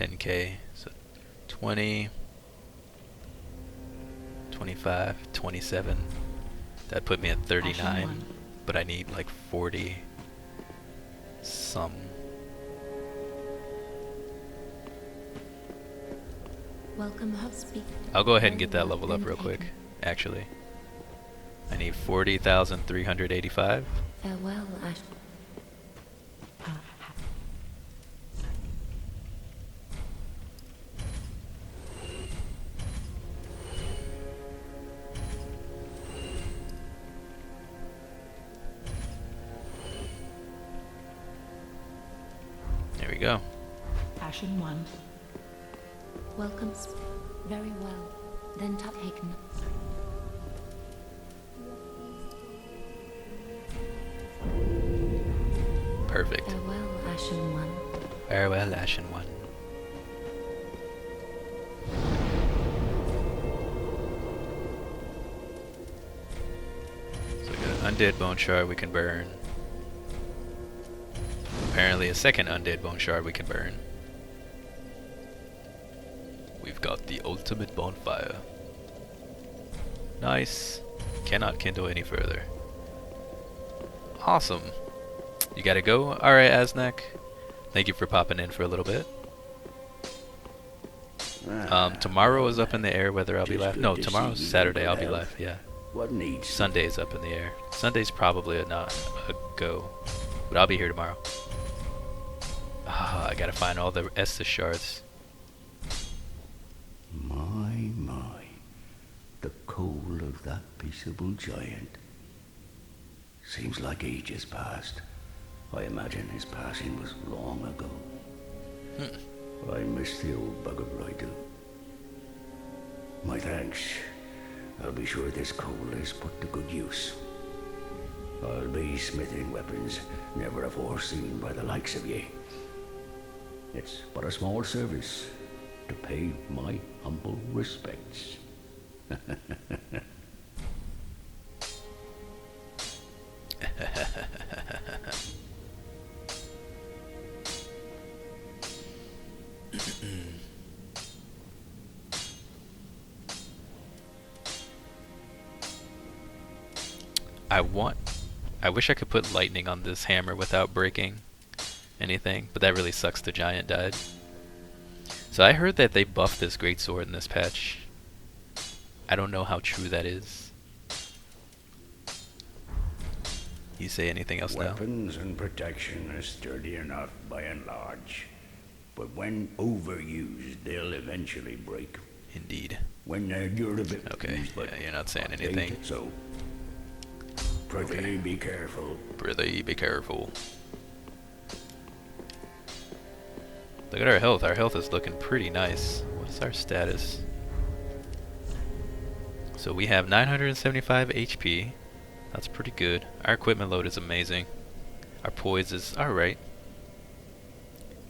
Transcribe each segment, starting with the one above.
10k. So 20, 25, 27. That put me at 39, but I need like 40 some. Welcome, host. I'll go ahead and get that level up real quick, actually. I need 40,385. Farewell, Ash. There we go. Ashen 1. Welcome. Very well. Then taken. Perfect. Farewell, Ashen 1. Farewell, Ashen 1. So we got an undead bone shard we can burn. Apparently a second undead bone shard we can burn. We've got the ultimate bonfire. Nice. Cannot kindle any further. Awesome. You gotta go? Alright, Aznak. Thank you for popping in for a little bit. Tomorrow is up in the air whether I'll be live. No, tomorrow's Saturday, I'll be live, yeah. What needs? Sunday's up in the air. Sunday's probably not a go. But I'll be here tomorrow. Ah, I gotta find all the Estus shards. My. The coal of that peaceable giant. Seems like ages passed. I imagine his passing was long ago. I miss the old bugger, I do. My thanks. I'll be sure this coal is put to good use. I'll be smithing weapons never afore seen by the likes of ye. It's but a small service to pay my humble respects. I wish I could put lightning on this hammer without breaking anything, but that really sucks the giant died. So I heard that they buffed this greatsword in this patch. I don't know how true that is. You say anything else now? Weapons and protection are sturdy enough by and large. But when overused, they'll eventually break. Indeed. When they're durable. Okay, but yeah, you're not saying anything. So, prithee be careful. Prithee be careful. Look at our health. Our health is looking pretty nice. What's our status? So we have 975 HP. That's pretty good. Our equipment load is amazing. Our poise is alright.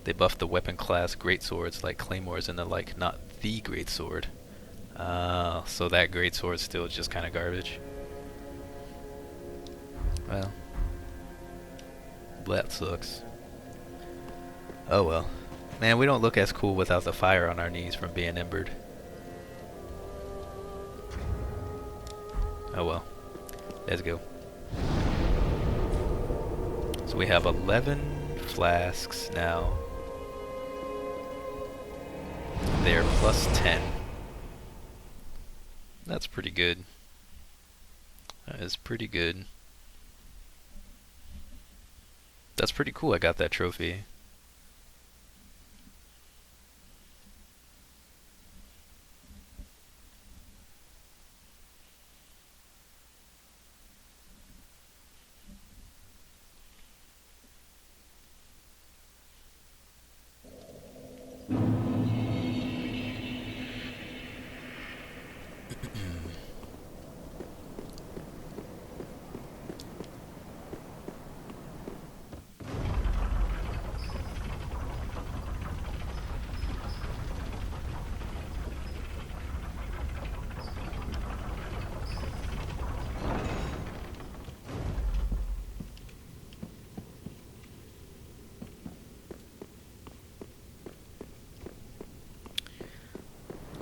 They buffed the weapon class greatswords like claymores and the like, not the greatsword. So that greatsword still is just kind of garbage. Well, that sucks. Oh well. Man, we don't look as cool without the fire on our knees from being embered. Oh well. Let's go. So we have 11 flasks now. They're plus 10. That's pretty good. That is pretty good. That's pretty cool I got that trophy.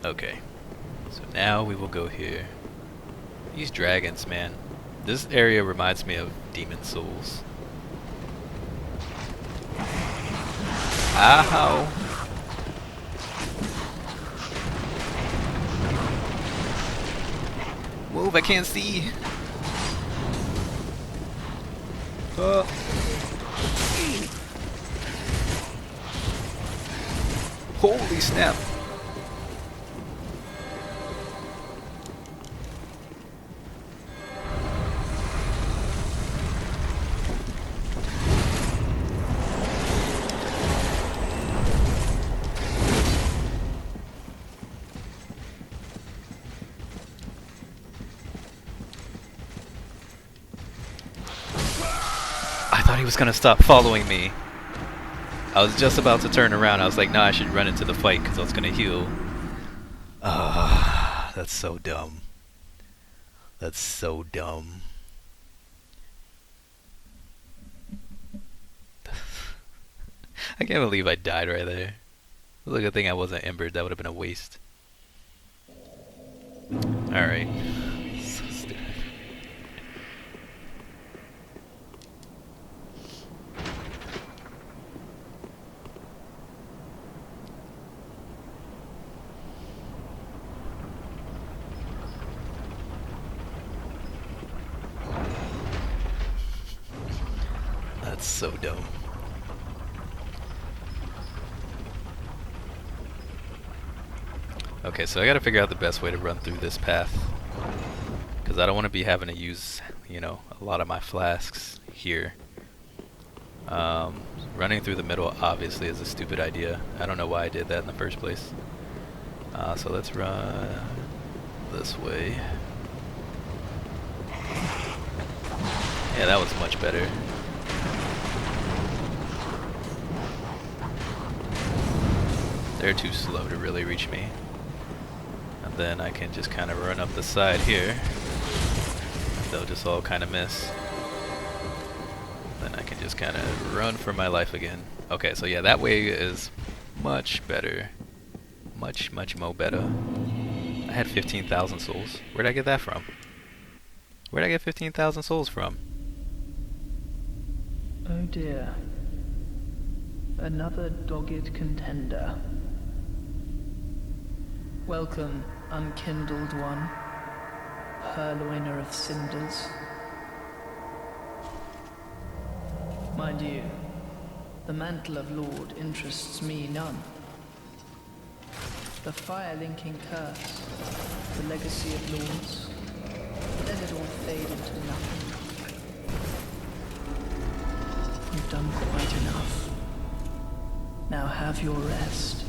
Okay. So now we will go here. These dragons, man. This area reminds me of Demon Souls. Ow! Move, I can't see! Holy snap! I thought he was gonna stop following me. I was just about to turn around. I was like, nah, I should run into the fight because I was gonna heal. Ah, that's so dumb. That's so dumb. I can't believe I died right there. It was a good thing I wasn't embered. That would have been a waste. Alright. So stupid. That's so dumb. Okay, so I gotta figure out the best way to run through this path. Because I don't want to be having to use, you know, a lot of my flasks here. Running through the middle obviously is a stupid idea. I don't know why I did that in the first place. So let's run this way. Yeah, that was much better. They're too slow to really reach me. And then I can just kind of run up the side here. They'll just all kind of miss. Then I can just kind of run for my life again. Okay, so yeah, that way is much better. Much more better. I had 15,000 souls. Where'd I get that from? Where'd I get 15,000 souls from? Oh dear. Another dogged contender. Welcome, unkindled one, purloiner of cinders. Mind you, the mantle of Lord interests me none. The fire-linking curse, the legacy of lords, let it all fade into nothing. You've done quite enough. Now have your rest.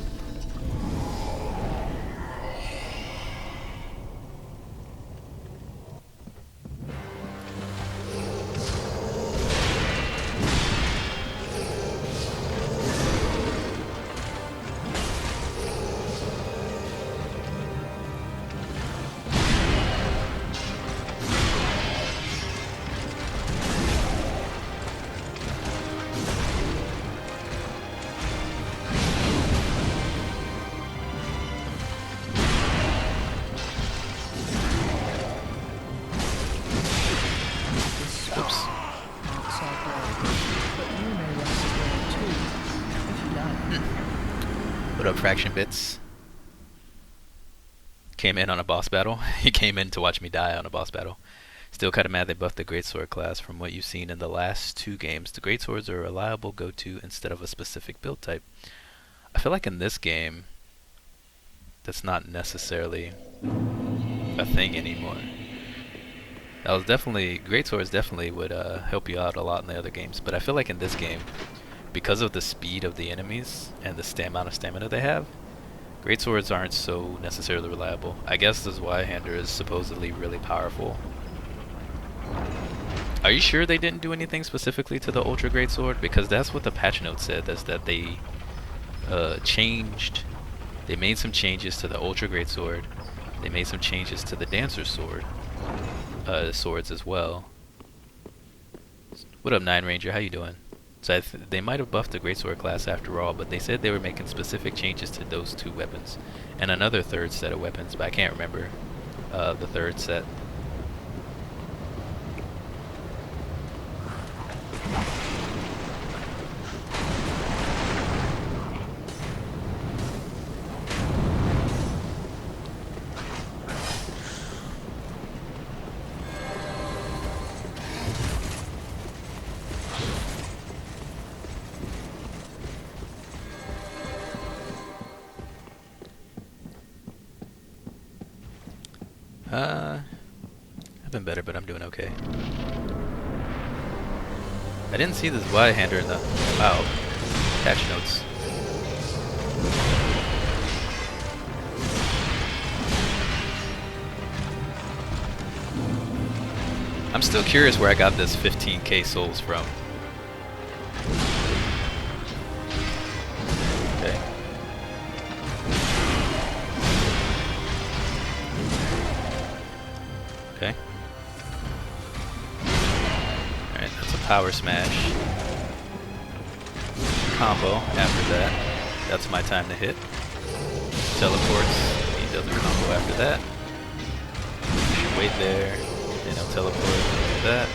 What up, Fraction Bits? Came in on a boss battle. He came in to watch me die on a boss battle. Still kinda mad they buffed the Greatsword class. From what you've seen in the last 2 games, the Greatswords are a reliable go-to instead of a specific build type. I feel like in this game, that's not necessarily a thing anymore. That was definitely, Greatswords definitely would help you out a lot in the other games, but I feel like in this game, because of the speed of the enemies and the amount of stamina they have, Greatswords aren't so necessarily reliable. I guess this is why Hander is supposedly really powerful. Are you sure they didn't do anything specifically to the Ultra Greatsword? Because that's what the patch note said, is that they they made some changes to the Ultra Greatsword. They made some changes to the Dancer's Sword, swords as well. What up, Nine Ranger? How you doing? So they might have buffed the greatsword class after all, but they said they were making specific changes to those two weapons and another third set of weapons, but I can't remember the third set. I've been better, but I'm doing okay. I didn't see this Y-hander in the... Wow. Patch notes. I'm still curious where I got this 15k souls from. Okay. Okay. Alright, that's a power smash. Combo after that. That's my time to hit. Teleports. He does a combo after that. Wait there. Then he'll teleport after that.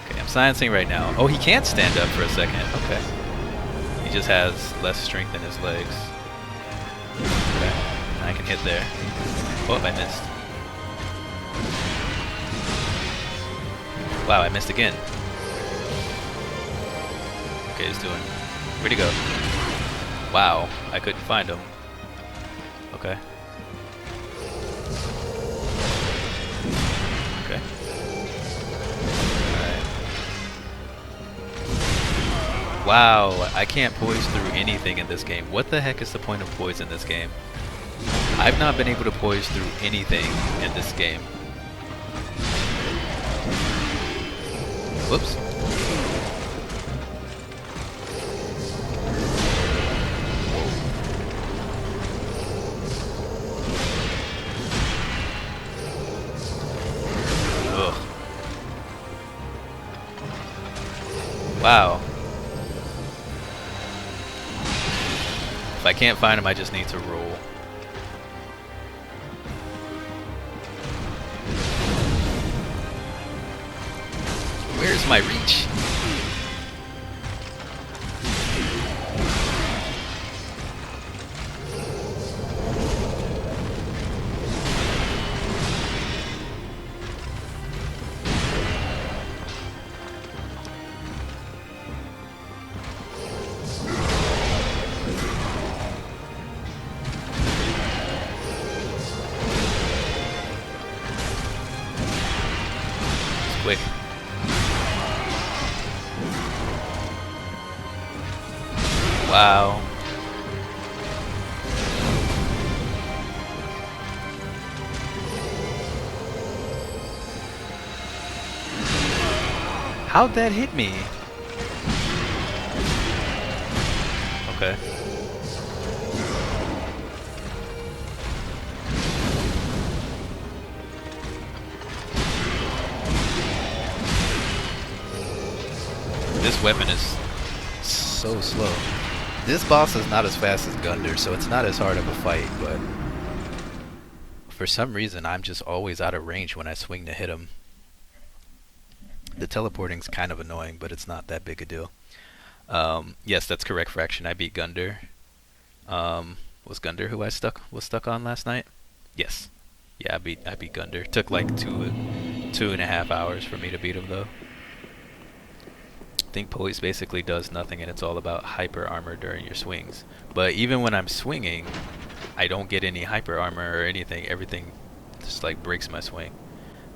Okay, I'm sciencing right now. Oh, he can't stand up for a second. Okay. He just has less strength in his legs. Okay. I can hit there. Oh, I missed. Wow, I missed again. Okay, he's doing... Where'd he go? Wow, I couldn't find him. Okay. Okay. Alright. Wow, I can't poise through anything in this game. What the heck is the point of poise in this game? I've not been able to poise through anything in this game. Whoops. Ugh. Wow. If I can't find him, I just need to roll. Where's my reach? It's quick. Wow. How'd that hit me? Okay. This weapon is so slow. This boss is not as fast as Gunder, so it's not as hard of a fight, but for some reason I'm just always out of range when I swing to hit him. The teleporting's kind of annoying, but it's not that big a deal. Yes, that's correct, Fraction. I beat Gunder. Was Gunder who I was stuck on last night? Yes. Yeah, I beat Gunder. Took like 2.5 hours for me to beat him though. I think poise basically does nothing, and it's all about hyper armor during your swings. But even when I'm swinging, I don't get any hyper armor or anything. Everything just like breaks my swing.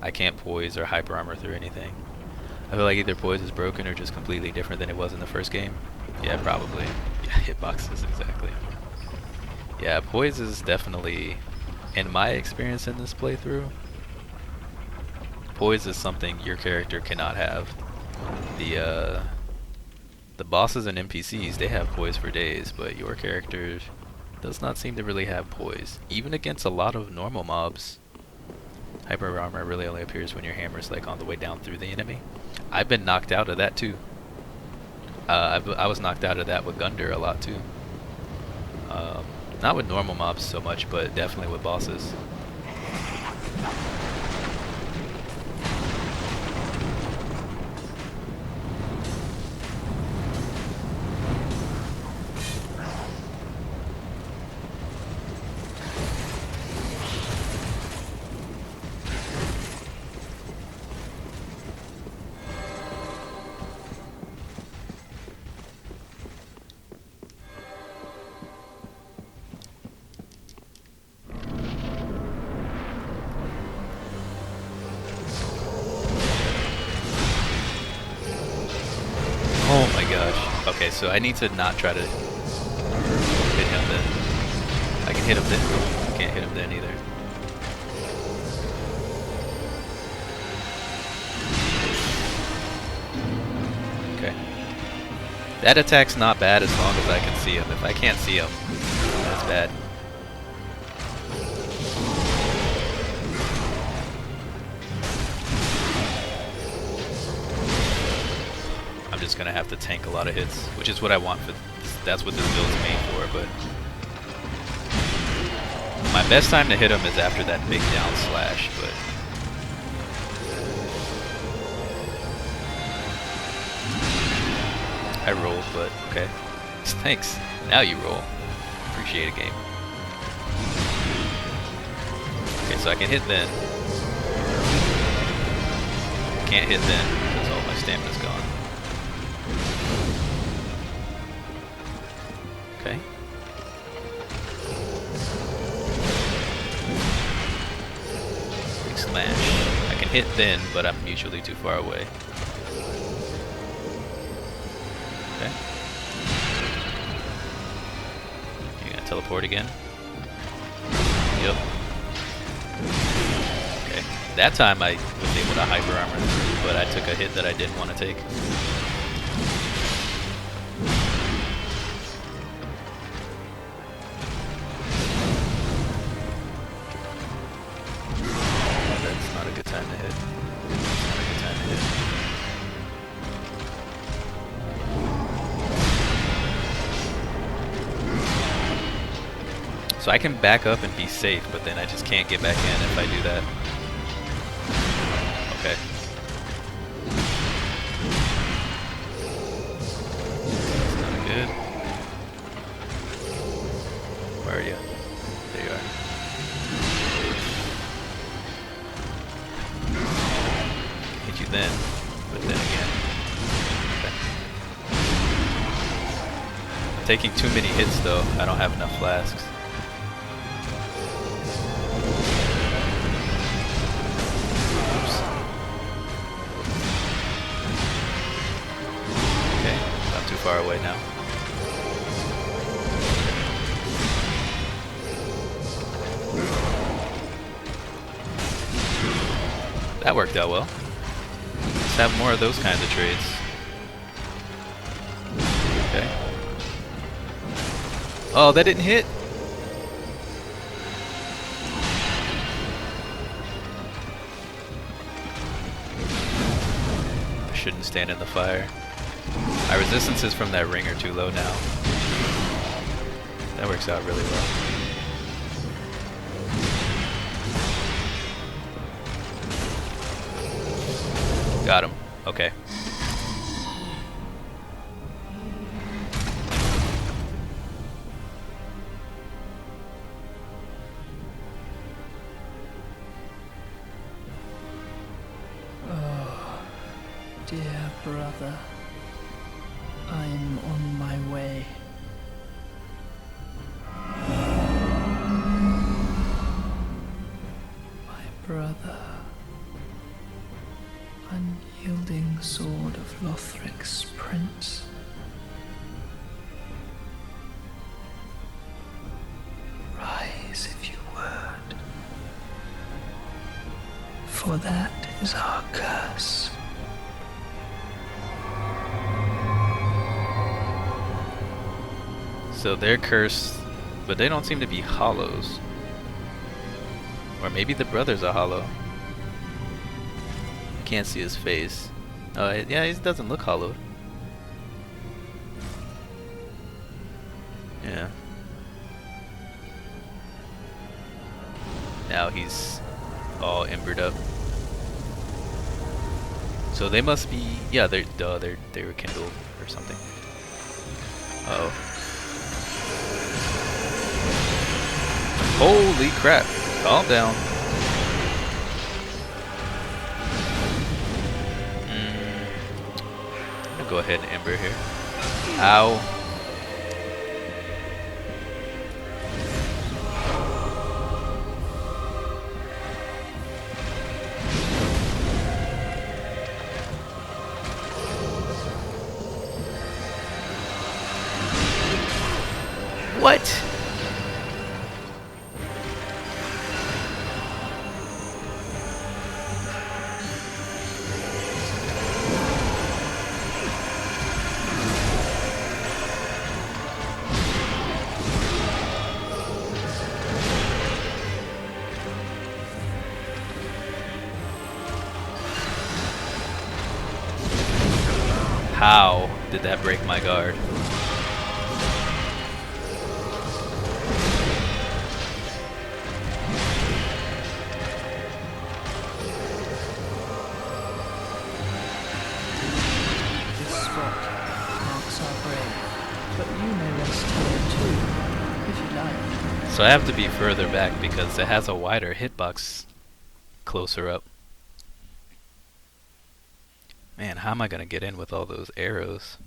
I can't poise or hyper armor through anything. I feel like either poise is broken or just completely different than it was in the first game. Yeah, probably. Yeah, hitboxes, exactly. Yeah, poise is definitely, in my experience in this playthrough, poise is something your character cannot have. The bosses and NPCs, they have poise for days, but your character does not seem to really have poise. Even against a lot of normal mobs, hyper armor really only appears when your hammer's like on the way down through the enemy. I've been knocked out of that too. I was knocked out of that with Gunder a lot too. Not with normal mobs so much, but definitely with bosses. Oh my gosh. Okay, so I need to not try to hit him then. I can hit him then. I can't hit him then either. Okay. That attack's not bad as long as I can see him. If I can't see him, that's bad. I'm just gonna have to tank a lot of hits, which is what I want for this. That's what this build's made for, but my best time to hit him is after that big down slash, but I rolled, but okay. Thanks. Now you roll. Appreciate a game. Okay, so I can hit then. Can't hit then because all my stamina's gone. Okay. Big slash. I can hit then, but I'm usually too far away. Okay. You gonna teleport again? Yep. Okay. That time I was able to hyper armor through, but I took a hit that I didn't want to take. That's not a good time to hit. That's not a good time to hit. So I can back up and be safe, but then I just can't get back in if I do that. Okay. That's not good. Where are you? There you are. Hit you then, but then again. Okay. I'm taking too many hits though. I don't have enough flasks. Far away now. That worked out well. Let's have more of those kinds of trades. Okay. Oh, that didn't hit. I shouldn't stand in the fire. My resistance is from that ringer too low now. That works out really well. Got him. Okay. Oh, dear brother. I'm on my way. My brother. Unyielding sword of Lothric's prince. Rise if you would. For that is our curse. So they're cursed, but they don't seem to be hollows. Or maybe the brother's a hollow. Can't see his face. Oh, yeah, he doesn't look hollowed. Yeah. Now he's all embered up. So they must be, yeah, they were kindled or something. Uh oh. Holy crap! Calm down. I'm gonna go ahead and ember here. Ow. What? How did that break my guard? This spot marks our grave, but you may rest here too, if you like. So I have to be further back because it has a wider hitbox closer up. Man, how am I gonna get in with all those arrows?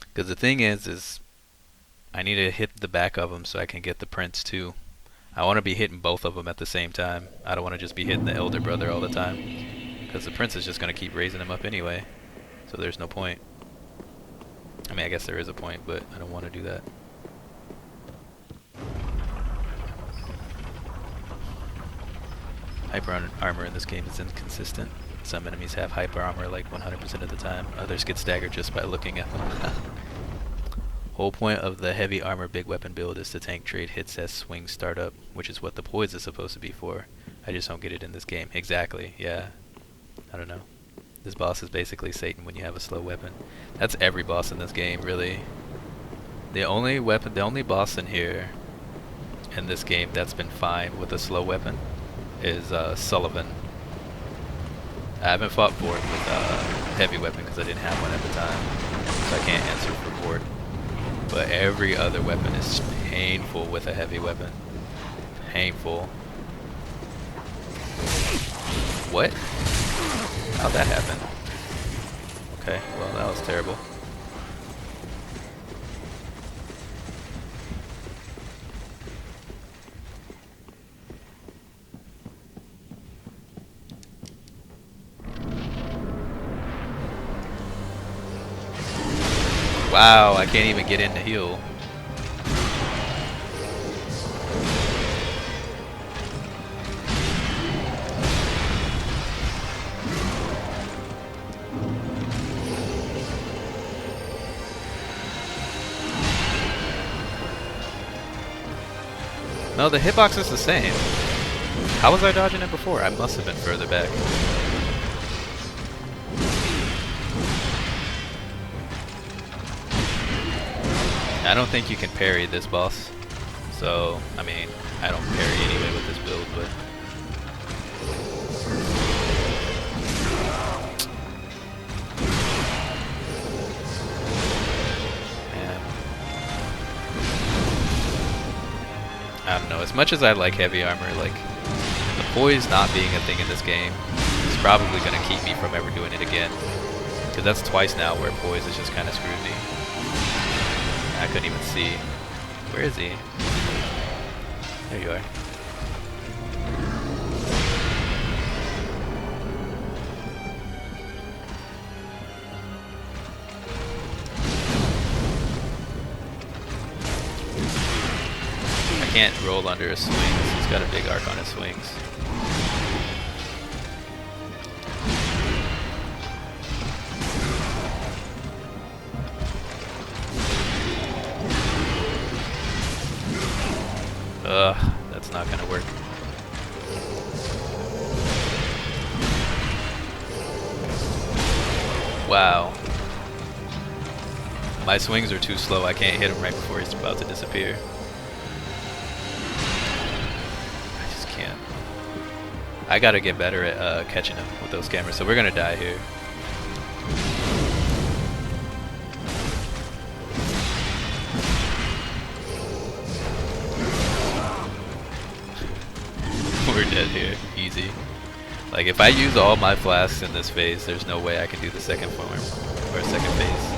Because the thing is I need to hit the back of them so I can get the prince too. I want to be hitting both of them at the same time. I don't want to just be hitting the elder brother all the time, because the prince is just gonna keep raising him up anyway. So there's no point. I mean, I guess there is a point, but I don't want to do that. Hyper armor in this game is inconsistent. Some enemies have hyper armor like 100% of the time. Others get staggered just by looking at them. Whole point of the heavy armor big weapon build is to tank trade hits as swings start up, which is what the poise is supposed to be for. I just don't get it in this game. Exactly, yeah. I don't know. This boss is basically Satan when you have a slow weapon. That's every boss in this game, really. The only boss in here, in this game, that's been fine with a slow weapon is Sullivan. I haven't fought Fort with heavy weapon because I didn't have one at the time, so I can't answer for Fort. But every other weapon is painful with a heavy weapon. Painful. What? How'd that happen? Okay, well that was terrible. Wow, I can't even get in to heal. No, the hitbox is the same. How was I dodging it before? I must have been further back. I don't think you can parry this boss. So, I mean, I don't parry anyway with this build, but... Man. I don't know, as much as I like heavy armor, like, the poise not being a thing in this game is probably going to keep me from ever doing it again. Because that's twice now where poise has just kind of screwed me. I couldn't even see. Where is he? There you are. I can't roll under his swings. He's got a big arc on his swings. Ugh, that's not gonna work. Wow. My swings are too slow. I can't hit him right before he's about to disappear. I just can't. I gotta get better at catching him with those cameras. So we're gonna die here. We're dead here. Easy. Like, if I use all my flasks in this phase, there's no way I can do the second form, or second phase.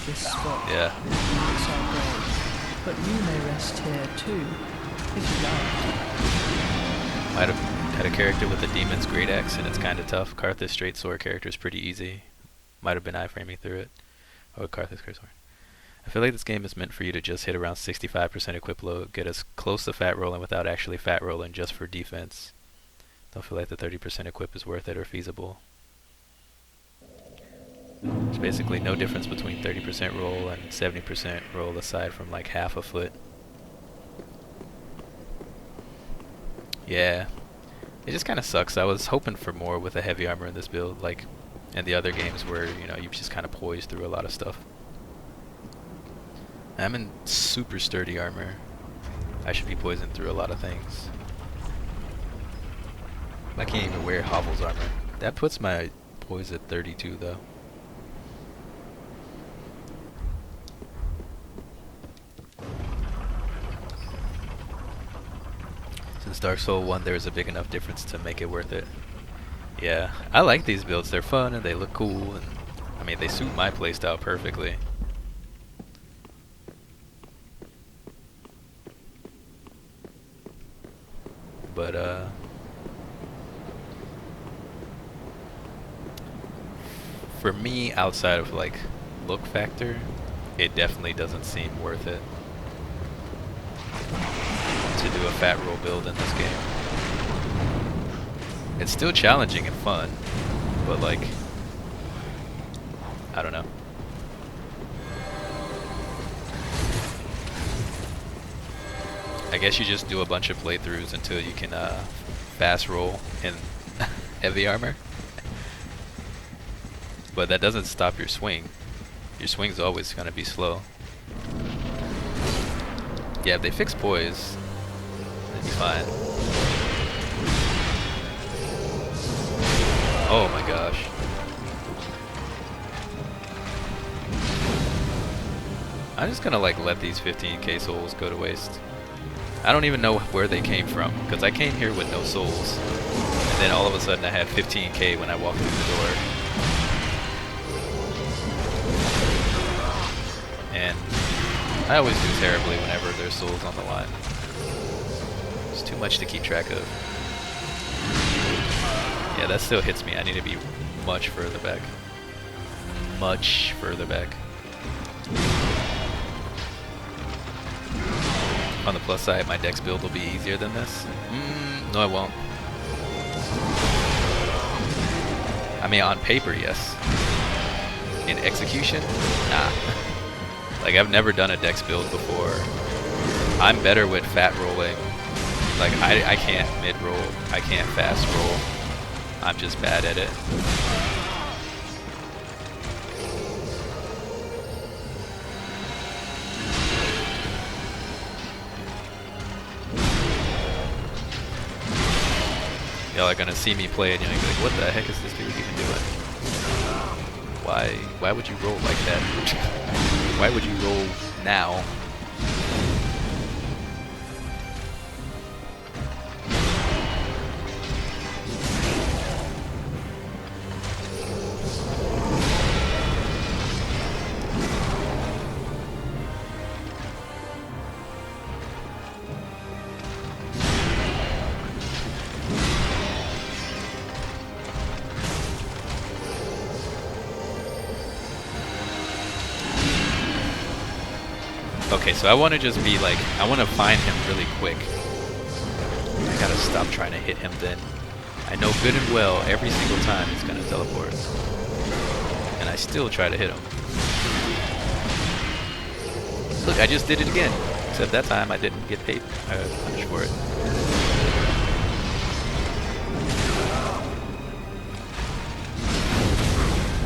This spot Yeah. marks our grave, but you may rest here too, if you like. Might have had a character with a demon's great axe, and it's kind of tough. Karthus straight sword character is pretty easy. Might have been iframing through it. Oh, Karthus great sword. I feel like this game is meant for you to just hit around 65% equip load, get as close to fat rolling without actually fat rolling just for defense. Don't feel like the 30% equip is worth it or feasible. There's basically no difference between 30% roll and 70% roll aside from like half a foot. Yeah, it just kind of sucks. I was hoping for more with a heavy armor in this build, like in the other games where, you know, you just kind of poise through a lot of stuff. I'm in super sturdy armor. I should be poisoned through a lot of things. I can't even wear Hovel's armor. That puts my poise at 32 though. Since Dark Souls 1 there is a big enough difference to make it worth it. Yeah, I like these builds. They're fun and they look cool, and I mean they suit my playstyle perfectly. But for me, outside of like look factor, it definitely doesn't seem worth it to do a fat roll build in this game. It's still challenging and fun, but like, I don't know. I guess you just do a bunch of playthroughs until you can fast roll in heavy armor. But that doesn't stop your swing. Your swing's always gonna be slow. Yeah, if they fix poise, it'd be fine. Oh my gosh. I'm just gonna like let these 15k souls go to waste. I don't even know where they came from, because I came here with no souls, and then all of a sudden I had 15k when I walked through the door. And I always do terribly whenever there's souls on the line. It's too much to keep track of. Yeah, that still hits me. I need to be much further back. Much further back. On the plus side, my dex build will be easier than this. No, it won't. I mean, on paper, yes. In execution, nah. Like, I've never done a dex build before. I'm better with fat rolling. Like, I can't mid-roll. I can't fast roll. I'm just bad at it. Y'all are gonna see me play and you're gonna be like, what the heck is this dude even doing? Why would you roll like that? Why would you roll now? Okay, so I want to just be like, I want to find him really quick. I gotta stop trying to hit him then. I know good and well every single time he's gonna teleport. And I still try to hit him. Look, I just did it again. Except that time I didn't get paid, punished for it.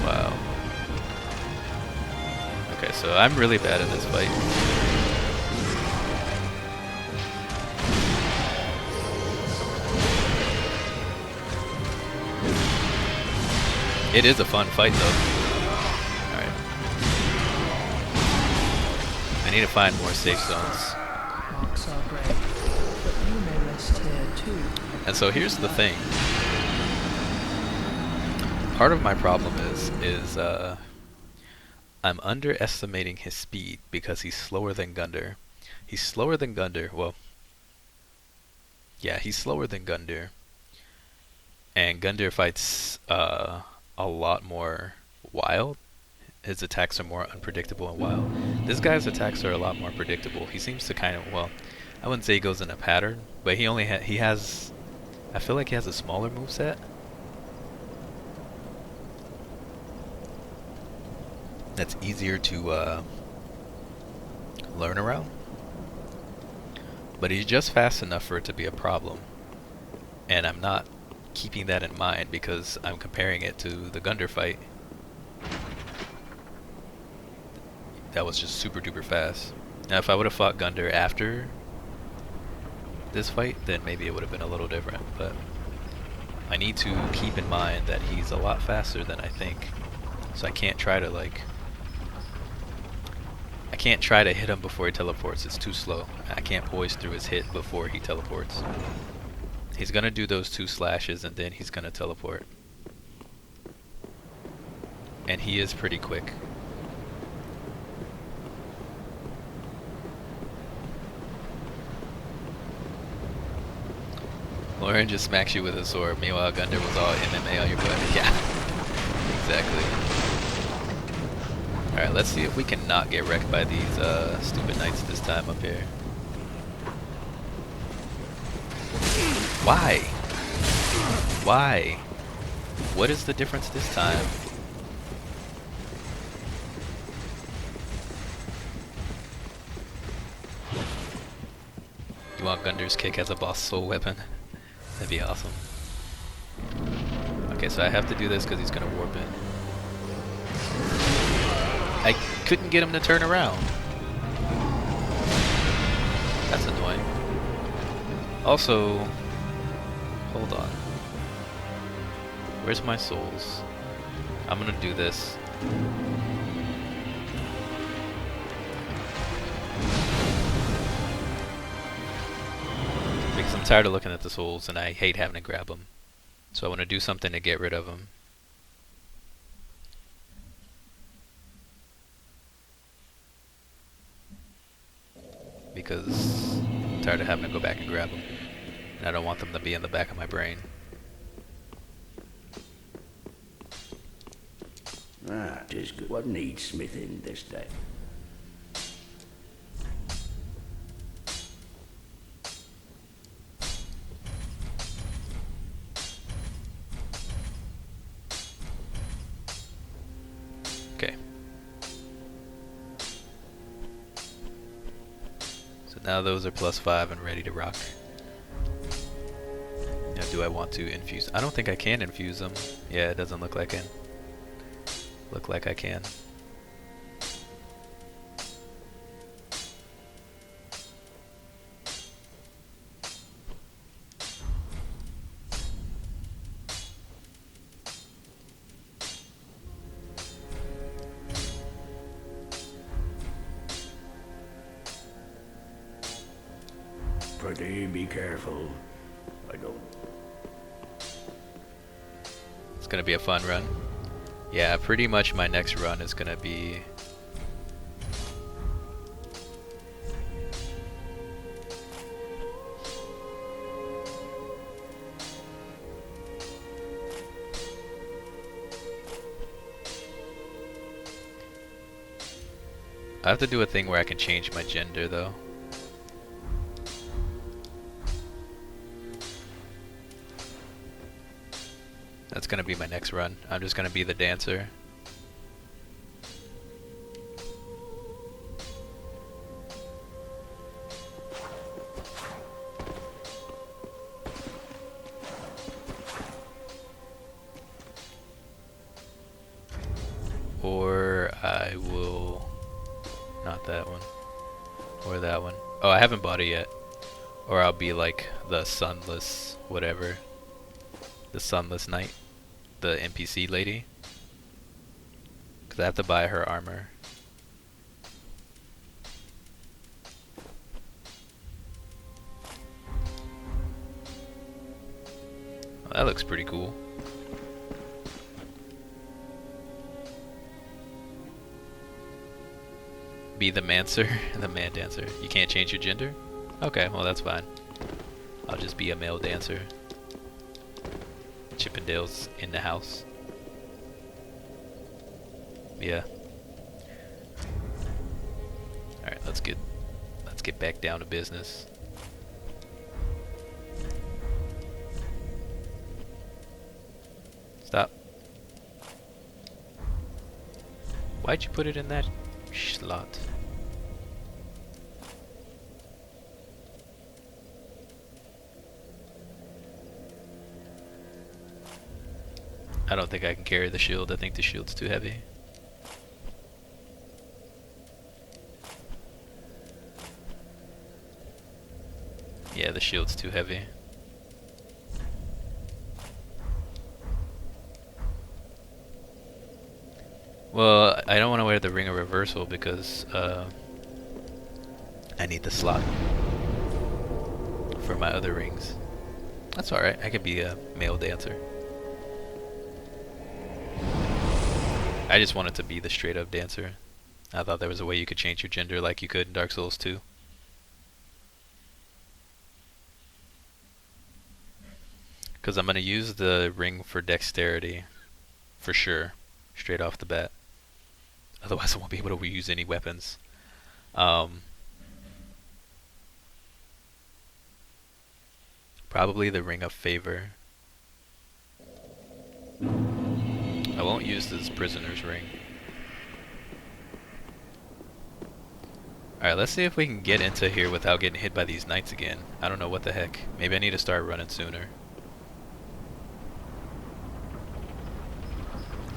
Wow. so I'm really bad at this fight. It is a fun fight though. Alright. I need to find more safe zones. Marks are grey, but you may rest here too. And so here's the thing. Part of my problem is I'm underestimating his speed because he's slower than Gunder. He's slower than Gunder. Well, yeah, he's slower than Gunder. And Gunder fights a lot more wild. His attacks are more unpredictable and wild. This guy's attacks are a lot more predictable. He seems to kind of, well, I wouldn't say he goes in a pattern, but he has, I feel like he has a smaller moveset. That's easier to learn around. But he's just fast enough for it to be a problem. And I'm not keeping that in mind because I'm comparing it to the Gunder fight. That was just super duper fast. Now if I would have fought Gunder after this fight, then maybe it would have been a little different. But I need to keep in mind that he's a lot faster than I think. So I can't try to hit him before he teleports. It's too slow. I can't poise through his hit before he teleports. He's gonna do those 2 slashes and then he's gonna teleport. And he is pretty quick. Lauren just smacks you with a sword. Meanwhile, Gunder was all MMA on your butt. Yeah, exactly. Alright, let's see if we can not get wrecked by these stupid knights this time up here. Why? Why? What is the difference this time? You want Gunder's kick as a boss soul weapon? That'd be awesome. Okay, so I have to do this because he's gonna warp it. I couldn't get him to turn around. That's annoying. Also, hold on. Where's my souls? I'm gonna do this. Because I'm tired of looking at the souls and I hate having to grab them. So I want to do something to get rid of them. Because I'm tired of having to go back and grab them. And I don't want them to be in the back of my brain. Ah, 'tis good. What needs smithing this day? Okay. So now those are +5 and ready to rock. Now do I want to infuse? I don't think I can infuse them. Yeah, it doesn't look like I can. Pretty be careful. I don't. It's gonna be a fun run. Yeah, pretty much my next run is gonna be I have to do a thing where I can change my gender though. That's gonna be my next run. I'm just gonna be the dancer. Or I will not that one. Or that one. Oh, I haven't bought it yet. Or I'll be like the sunless whatever. The sunless knight. The NPC lady. Because I have to buy her armor. Well, that looks pretty cool. Be the mancer and the man dancer. You can't change your gender? Okay, well that's fine. I'll just be a male dancer. Chippendale's in the house. Yeah. Alright, let's get back down to business. Stop. Why'd you put it in that slot? I don't think I can carry the shield. I think the shield's too heavy. Yeah, the shield's too heavy. Well, I don't want to wear the Ring of Reversal because I need the slot for my other rings. That's alright, I could be a male dancer. I just wanted to be the straight up dancer. I thought there was a way you could change your gender like you could in Dark Souls 2. Because I'm going to use the ring for dexterity, for sure, straight off the bat. Otherwise I won't be able to use any weapons. Probably the Ring of Favor. I won't use this prisoner's ring. Alright, let's see if we can get into here without getting hit by these knights again. I don't know what the heck. Maybe I need to start running sooner.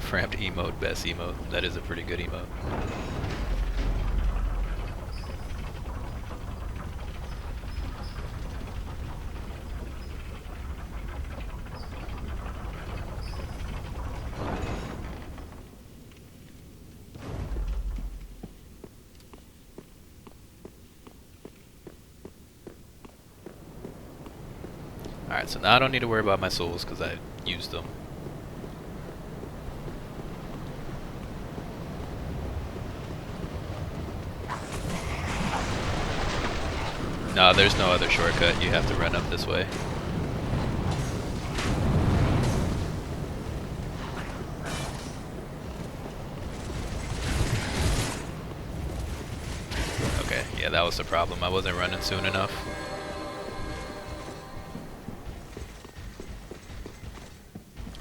Framed emote, best emote. That is a pretty good emote. Alright, so now I don't need to worry about my souls because I used them. No, there's no other shortcut. You have to run up this way. Okay, yeah, that was the problem. I wasn't running soon enough.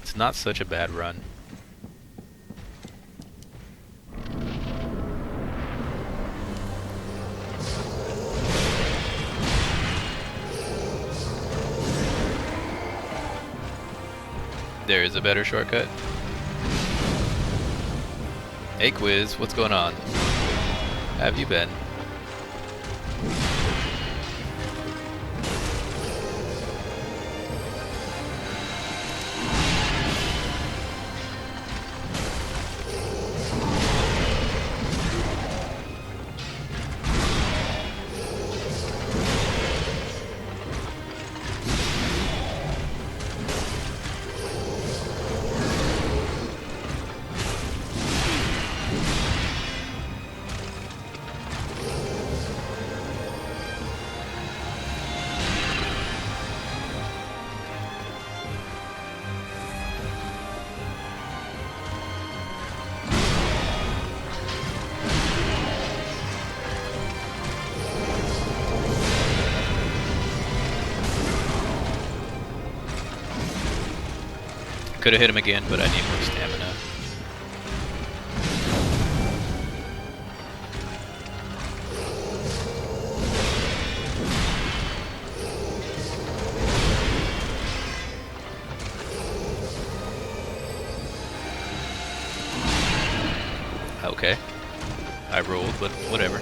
It's not such a bad run. There is a better shortcut. Hey Quiz, what's going on? How have you been? Could have hit him again, but I need more stamina. Okay. I rolled, but whatever.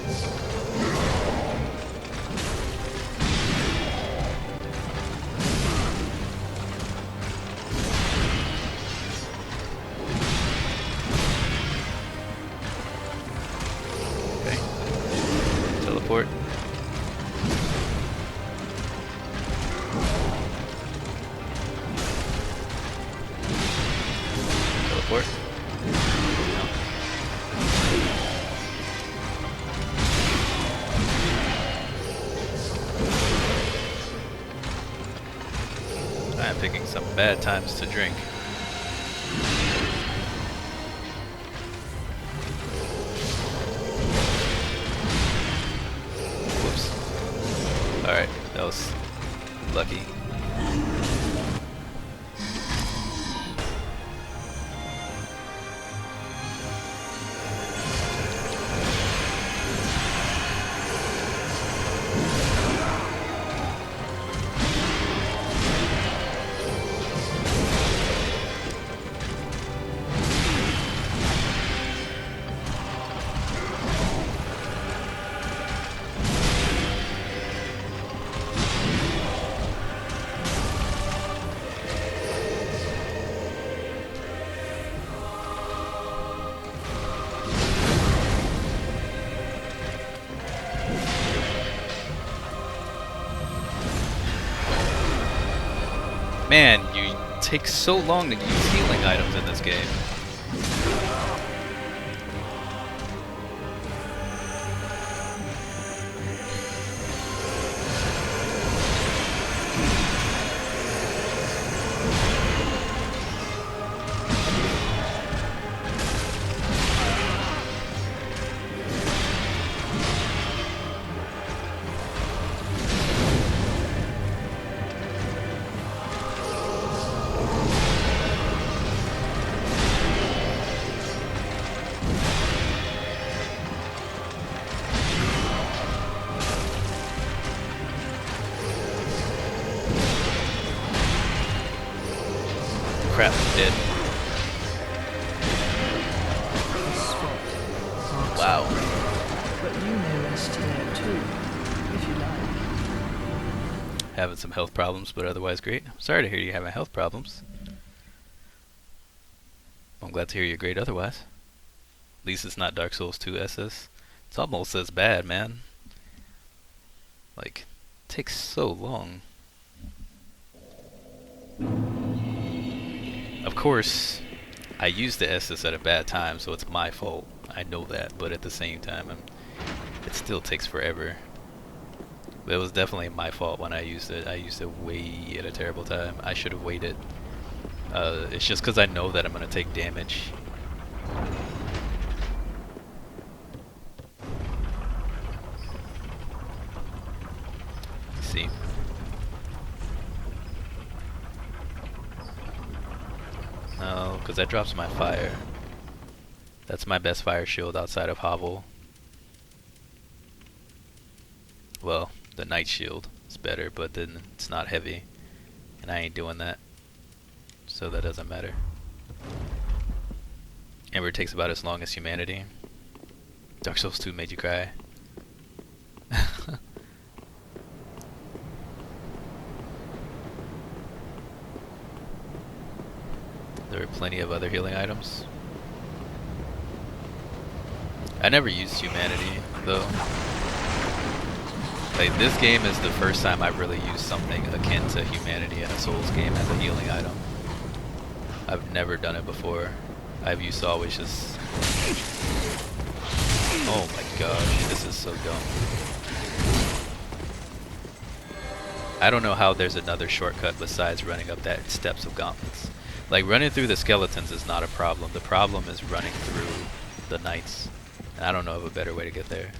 Okay. Teleport. Teleport. I am picking some bad times to drink. Whoops. Alright, that was lucky. Man, you take so long to use healing items in this game. Crap, I'm dead. Wow. But you may rest here too, if you like. Having some health problems, but otherwise great. Sorry to hear you having health problems. I'm glad to hear you're great otherwise. At least it's not Dark Souls 2 SS. It's almost as bad, man. Like, it takes so long. Of course, I used the SS at a bad time, so it's my fault. I know that, but at the same time, it still takes forever. But it was definitely my fault when I used it. I used it way at a terrible time. I should have waited. It's just because I know that I'm going to take damage. Let's see. No, because that drops my fire. That's my best fire shield outside of Hovel. Well, the Night Shield is better, but then it's not heavy. And I ain't doing that. So that doesn't matter. Ember takes about as long as humanity. Dark Souls 2 made you cry. There are plenty of other healing items. I never used humanity, though. Like, this game is the first time I've really used something akin to humanity in a Souls game as a healing item. I've never done it before. I've used to always just... Oh my gosh, this is so dumb. I don't know how there's another shortcut besides running up that steps of gauntlets. Like, running through the skeletons is not a problem. The problem is running through the knights. And I don't know of a better way to get there.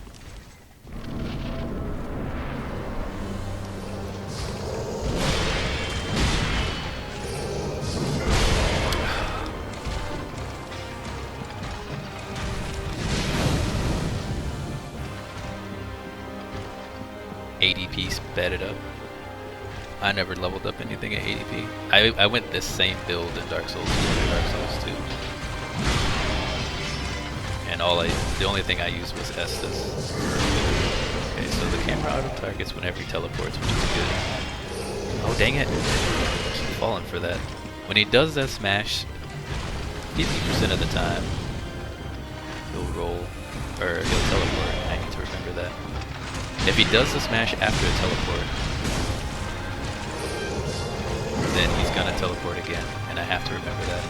ADP sped it up. I never leveled up anything at ADP. I went this same build in Dark Souls 2 and Dark Souls 2. and the only thing I used was Estus. Okay, so the camera auto targets whenever he teleports, which is good. Oh dang it! Keep falling for that. When he does that smash, 50% of the time, he'll roll, or he'll teleport. I need to remember that. If he does the smash after a teleport, then he's gonna teleport again, and I have to remember that.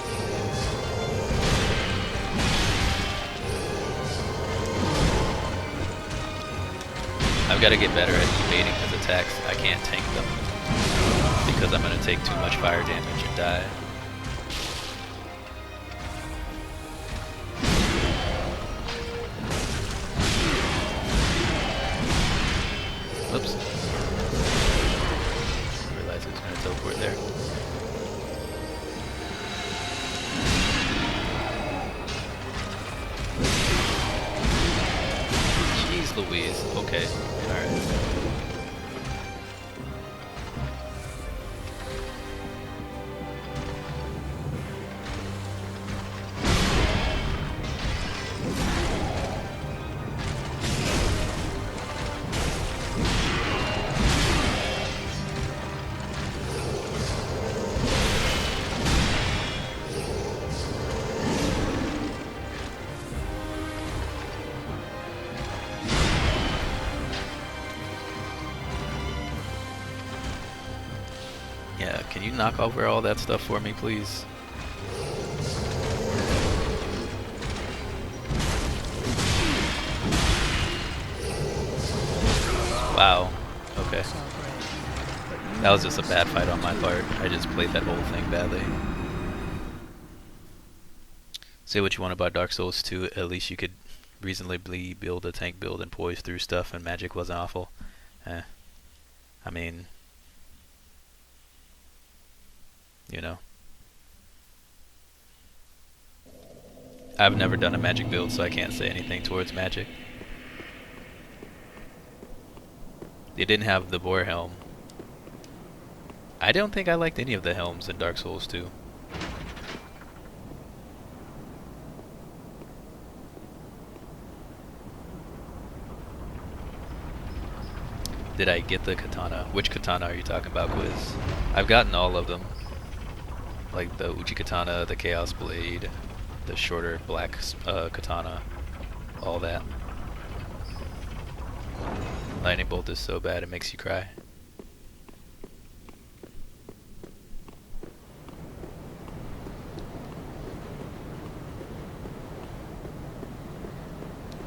I've got to get better at evading his attacks. I can't tank them because I'm gonna take too much fire damage and die. Oops. I realized he was going to teleport there. Jeez Louise. Okay. Alright. Yeah, can you knock over all that stuff for me, please? Wow. Okay. That was just a bad fight on my part. I just played that whole thing badly. Say what you want about Dark Souls 2, at least you could reasonably build a tank build and poise through stuff, and magic wasn't awful. I mean, you know. I've never done a magic build, so I can't say anything towards magic. They didn't have the boar helm. I don't think I liked any of the helms in Dark Souls 2. Did I get the katana? Which katana are you talking about, Quiz? I've gotten all of them. Like the Uchi katana, the Chaos blade, the shorter black katana, all that. Lightning bolt is so bad it makes you cry.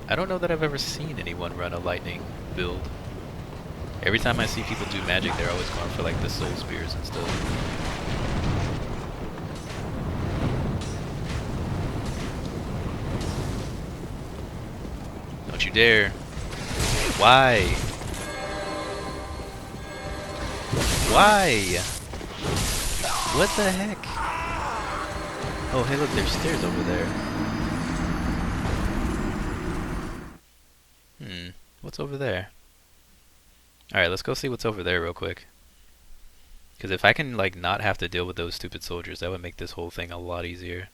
I don't know that I've ever seen anyone run a lightning build. Every time I see people do magic, they're always going for like the soul spears and stuff. Don't you dare. Why? Why? What the heck? Oh, hey look, there's stairs over there. What's over there? Alright, let's go see what's over there real quick. Because if I can, like, not have to deal with those stupid soldiers, that would make this whole thing a lot easier.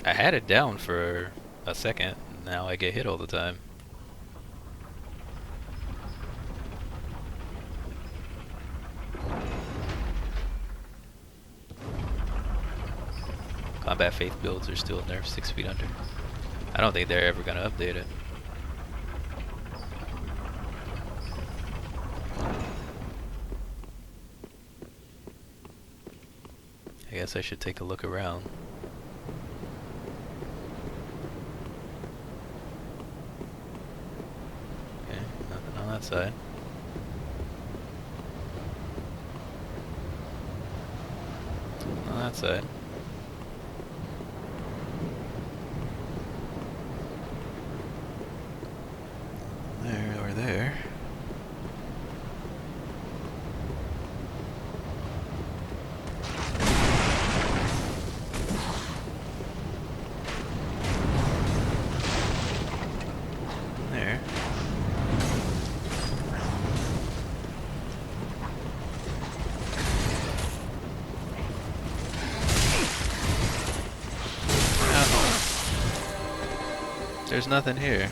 I had it down for a second, now I get hit all the time. Combat Faith builds are still nerfed 6 feet under. I don't think they're ever going to update it. I guess I should take a look around. Okay, nothing on that side. On that side. There or there. There. There's nothing here.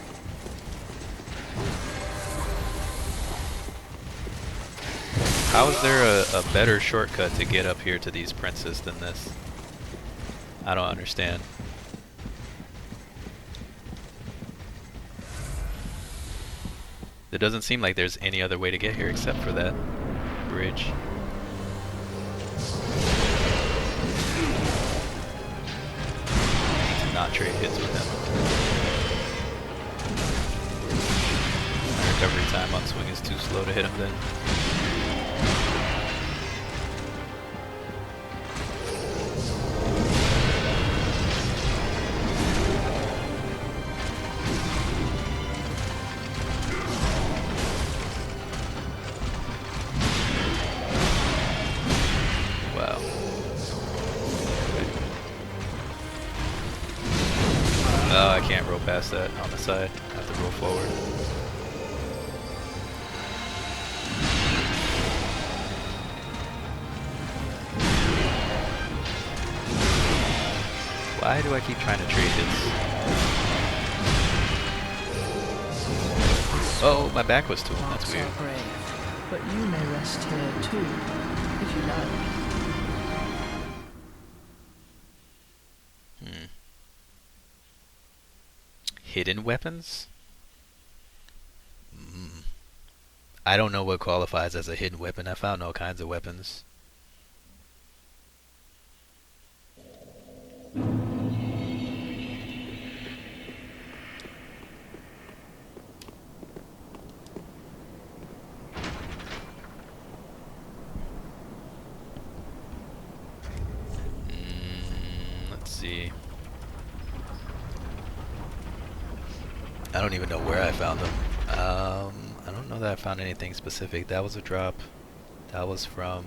How is there a better shortcut to get up here to these princes than this? I don't understand. It doesn't seem like there's any other way to get here except for that bridge. I need to not trade hits with him. My recovery time on swing is too slow to hit him then. Wow. Oh, I can't roll past that on the side. I have to roll forward. Why do I keep trying to trade hits? Oh, my back was to him. That's Hearts weird. are brave, but you may rest here too, if you like. Hidden weapons? I don't know what qualifies as a hidden weapon. I found all kinds of weapons. Let's see. I don't even know where I found them. I don't know that I found anything specific. That was a drop. That was from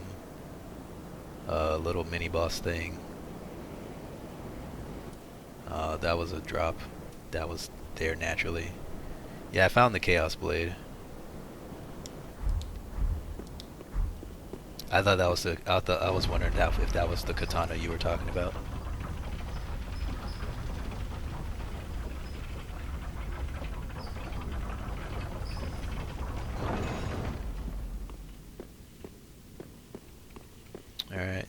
a little mini boss thing. That was a drop. That was there naturally. Yeah, I found the Chaos Blade. I thought that was the. I was wondering if that was the katana you were talking about. Alright,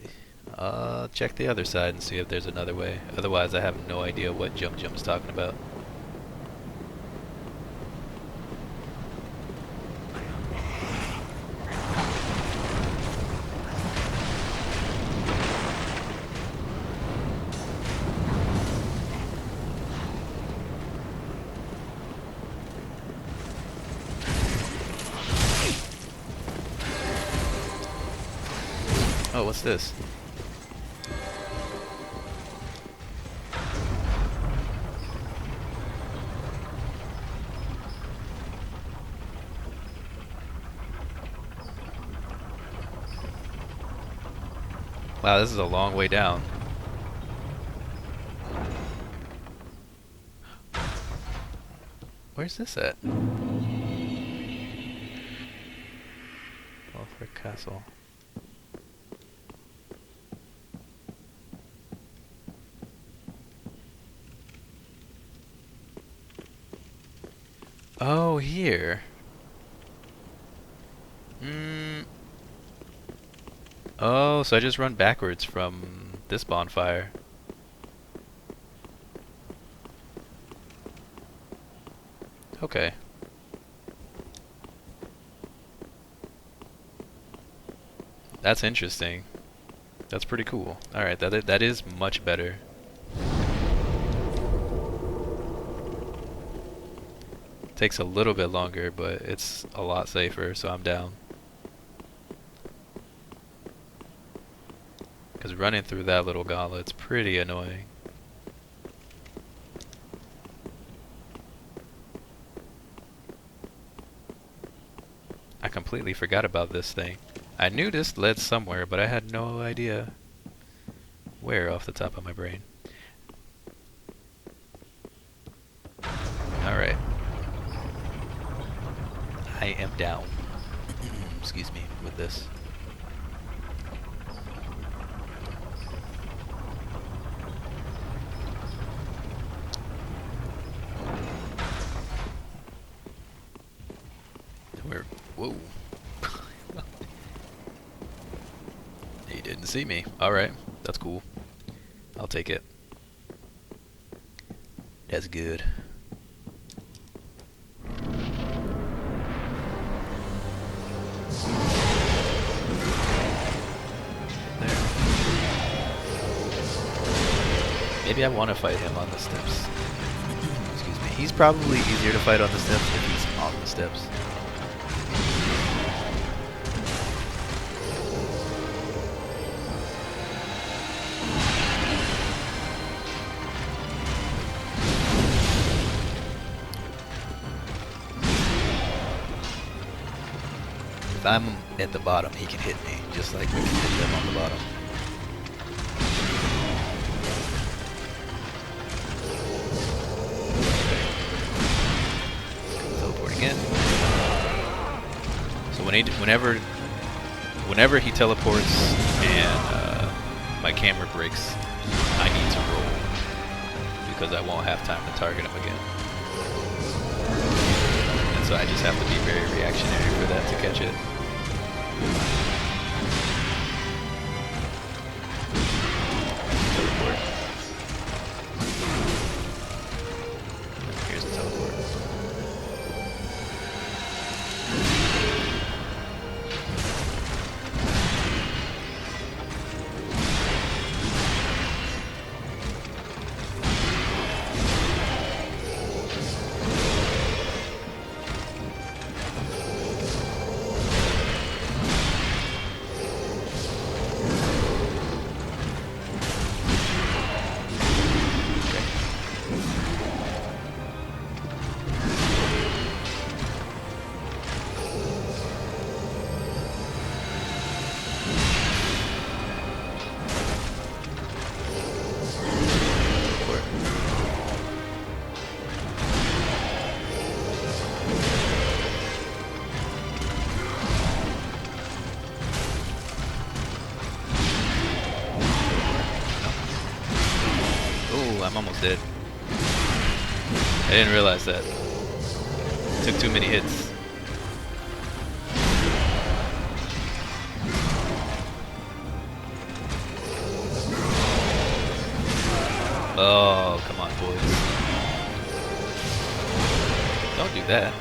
check the other side and see if there's another way. Otherwise, I have no idea what Jump's talking about. Oh, what's this? Wow, this is a long way down. Where's this at? Belfort Castle. Oh, here. Oh, so I just run backwards from this bonfire. Okay. That's interesting. That's pretty cool. Alright, that is much better. Takes a little bit longer, but it's a lot safer, so I'm down. Because running through that little gauntlet's pretty annoying. I completely forgot about this thing. I knew this led somewhere, but I had no idea where off the top of my brain. Alright. I am down. Excuse me, with this. Whoa. He didn't see me. Alright, that's cool. I'll take it. That's good. There. Maybe I want to fight him on the steps. Excuse me. He's probably easier to fight on the steps if he's on the steps. If I'm at the bottom, he can hit me, just like we can hit them on the bottom. Teleport again. So whenever he teleports and my camera breaks, I need to roll because I won't have time to target him again. And so I just have to be very reactionary for that to catch it. Teleport. Here's the teleport. I'm almost dead. I didn't realize that. Took too many hits. Oh, come on, boys. Don't do that.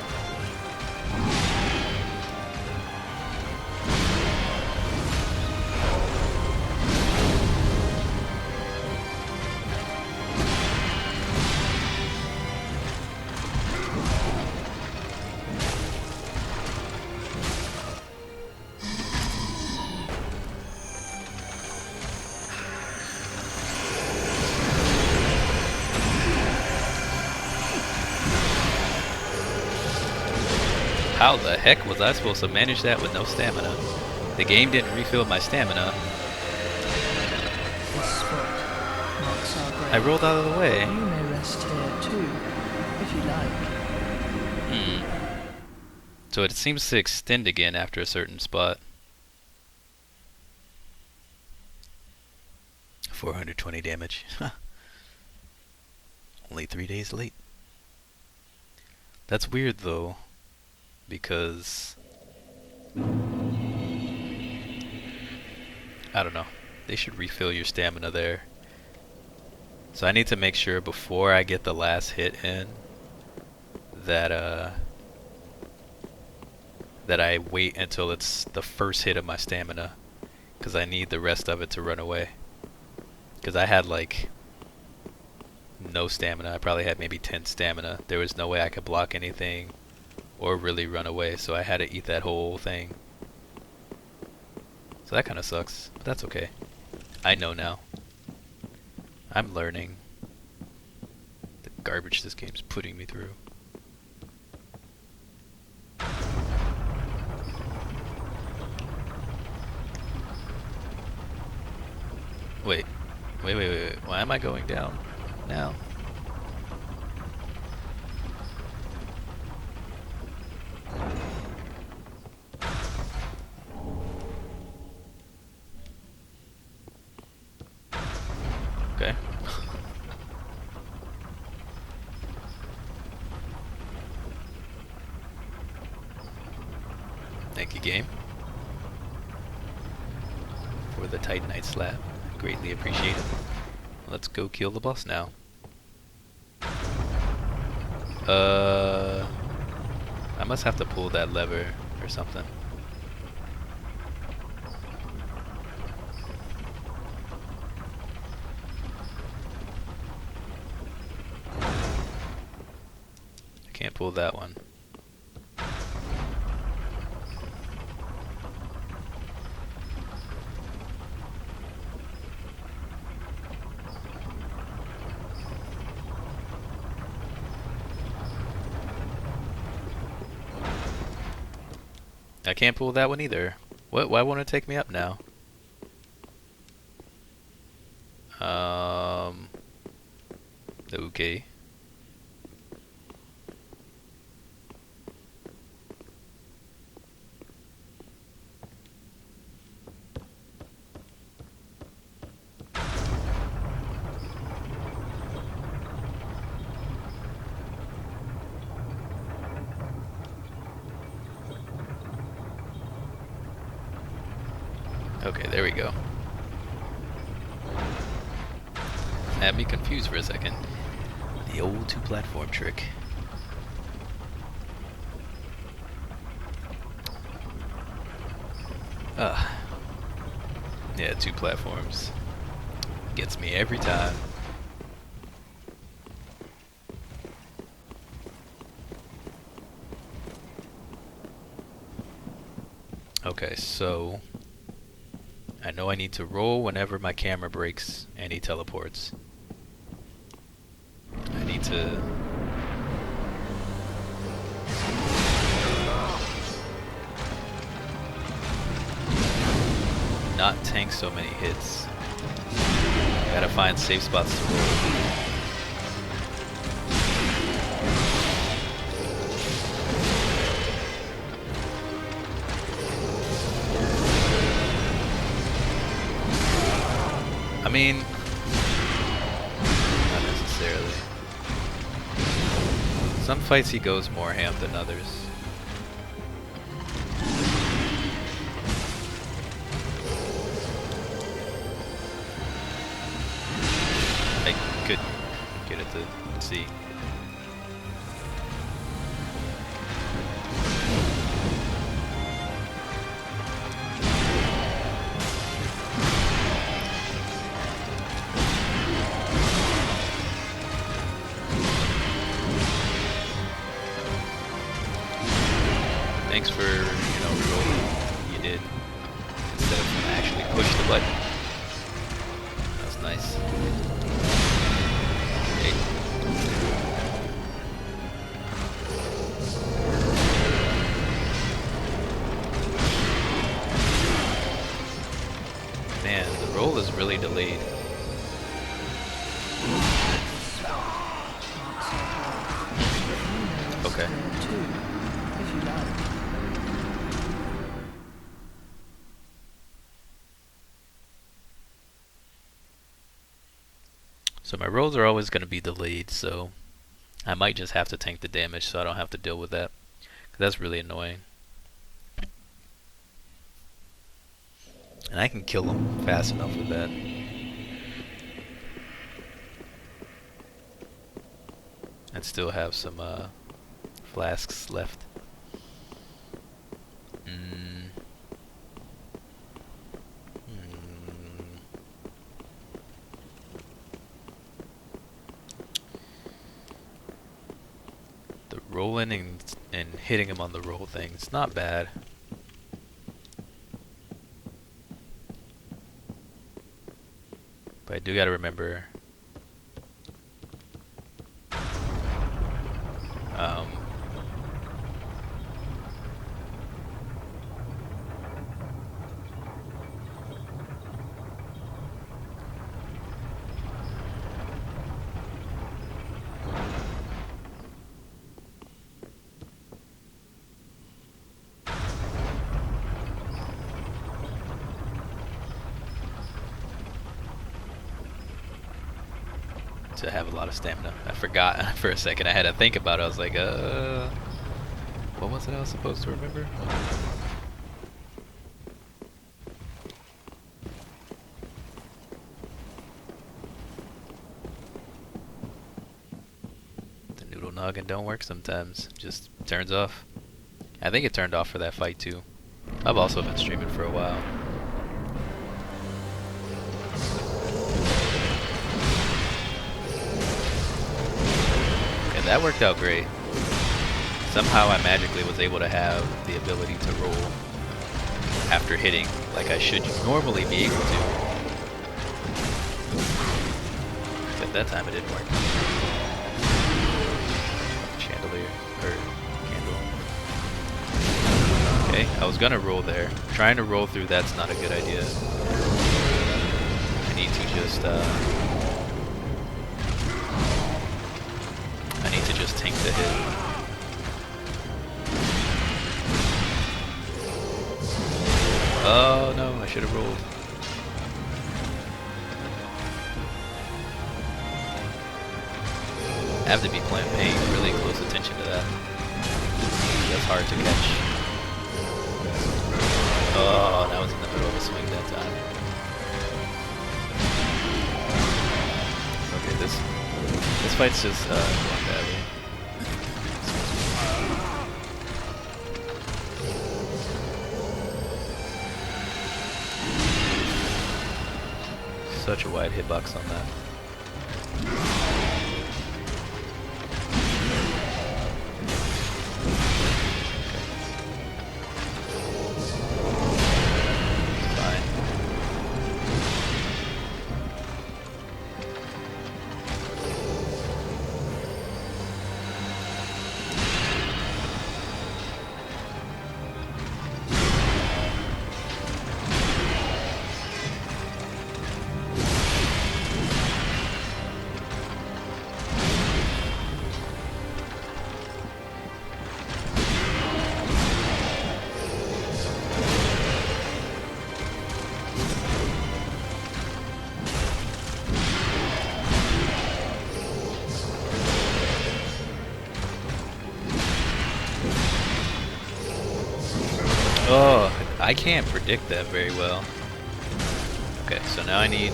How the heck was I supposed to manage that with no stamina? The game didn't refill my stamina. This spot marks our grave. I rolled out of the way. You may rest here too, if you like. So it seems to extend again after a certain spot. 420 damage. Only 3 days late. That's weird though, because I don't know. They should refill your stamina there. So I need to make sure before I get the last hit in that that I wait until it's the first hit of my stamina, because I need the rest of it to run away. Because I had like no stamina. I probably had maybe 10 stamina. There was no way I could block anything or really run away, so I had to eat that whole thing. So that kind of sucks, but that's okay. I know now. I'm learning the garbage this game's putting me through. Wait. Why am I going down now? Okay. Thank you, game, for the Titanite slab. Greatly appreciated. Let's go kill the boss now. I must have to pull that lever or something. I can't pull that one. I can't pull that one either. What? Why won't it take me up now? Okay. Okay, there we go. Had me confused for a second. The old two-platform trick. Yeah, 2 platforms. Gets me every time. Okay, so I know I need to roll whenever my camera breaks and he teleports. I need to... not tank so many hits. Gotta find safe spots to roll. I mean, not necessarily. Some fights he goes more ham than others. I couldn't get it to see. Thanks for, rerolling. You did. Instead of actually push the button. That's nice. Okay. Man, the roll is really delayed. Okay. If you like. So my rolls are always going to be delayed, so I might just have to tank the damage so I don't have to deal with that. 'Cause that's really annoying. And I can kill them fast enough with that. And still have some flasks left. The rolling and hitting him on the roll thing, it's not bad. But I do gotta remember to have a lot of stamina. I forgot for a second. I had to think about it. I was like, what was it I was supposed to remember? noggin don't work sometimes. Just turns off. I think it turned off for that fight too. I've also been streaming for a while. And that worked out great. Somehow I magically was able to have the ability to roll after hitting like I should normally be able to. Except that time it didn't work. Chandelier, or candle. Okay, I was gonna roll there. Trying to roll through that's not a good idea. I need to just tank the hit. Oh no, I should have rolled. I have to be paying really close attention to that. That's hard to catch. Oh, that was in the middle of a swing that time. Okay, this fight's just going badly. Such a wide hitbox on that. Fine. Oh, I can't predict that very well. Okay, so now I need...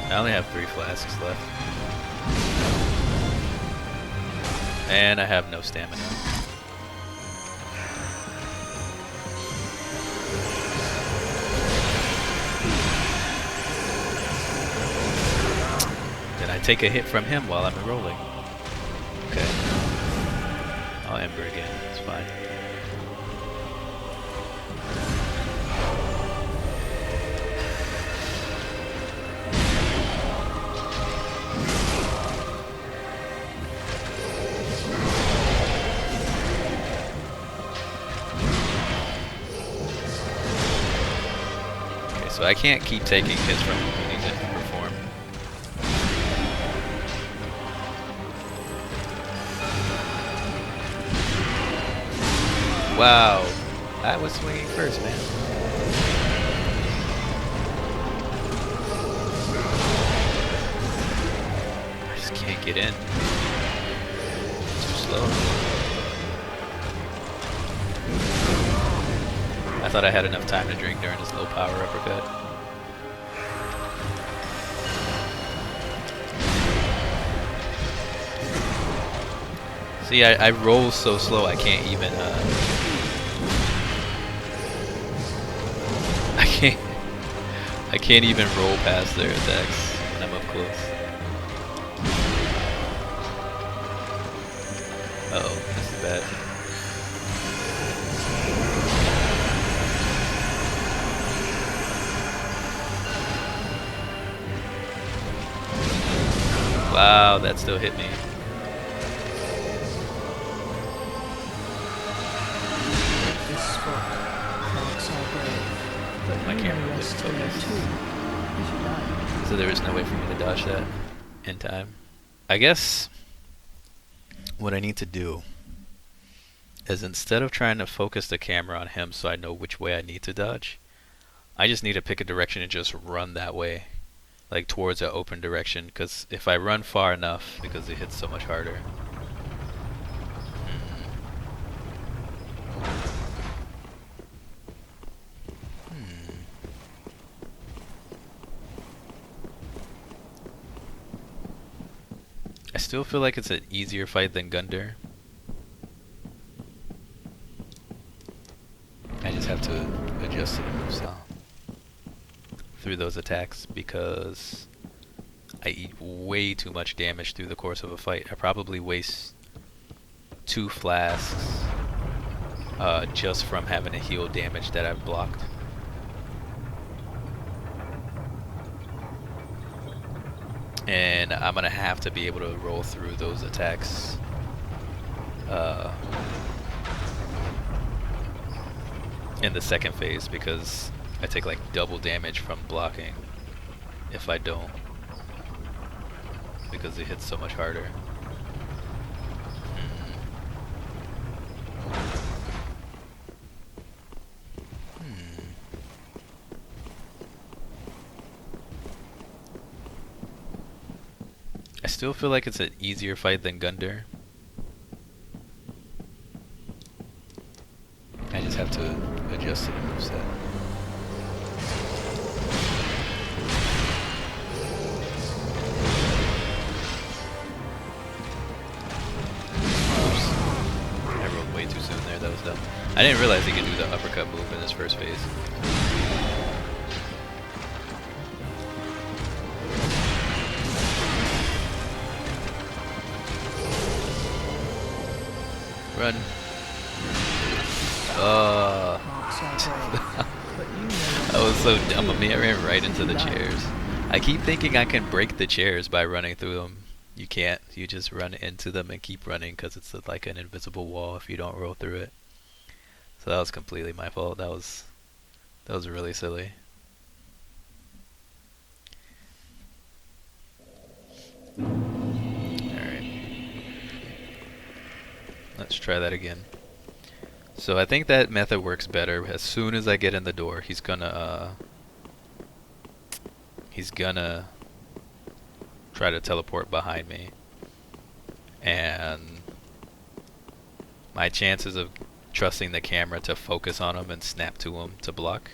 I only have 3 flasks left. And I have no stamina. I take a hit from him while I'm rolling. Okay. I'll Ember again, it's fine. Okay, so I can't keep taking hits from him when he's in Ember form. Wow, I was swinging first, man. I just can't get in. Too slow. I thought I had enough time to drink during this low power uppercut. See, I roll so slow I can't even I can't even roll past their attacks when I'm up close. Uh-oh, this is bad. Wow, that still hit me. This spot marks our grave. But My you camera may was rest focused. here too, if you like. So there was no way for me to dodge that in time. I guess what I need to do is instead of trying to focus the camera on him so I know which way I need to dodge, I just need to pick a direction and just run that way. Like towards an open direction, because if I run far enough, because it hits so much harder. I still feel like it's an easier fight than Gundar. I just have to adjust to the moveset through those attacks because I eat way too much damage through the course of a fight. I probably waste 2 flasks just from having to heal damage that I've blocked. And I'm gonna have to be able to roll through those attacks in the second phase because I take like double damage from blocking if I don't, because it hits so much harder. I still feel like it's an easier fight than Gundar. I just have to adjust to the moveset. Oops. I rolled way too soon there, that was dumb. I didn't realize he could do the uppercut move in this first phase. Run. I was so dumb of me. I ran right into the chairs. I keep thinking I can break the chairs by running through them. You can't. You just run into them and keep running because it's like an invisible wall if you don't roll through it. So that was completely my fault. That was really silly. Let's try that again. So I think that method works better. As soon as I get in the door, he's gonna try to teleport behind me, and my chances of trusting the camera to focus on him and snap to him to block,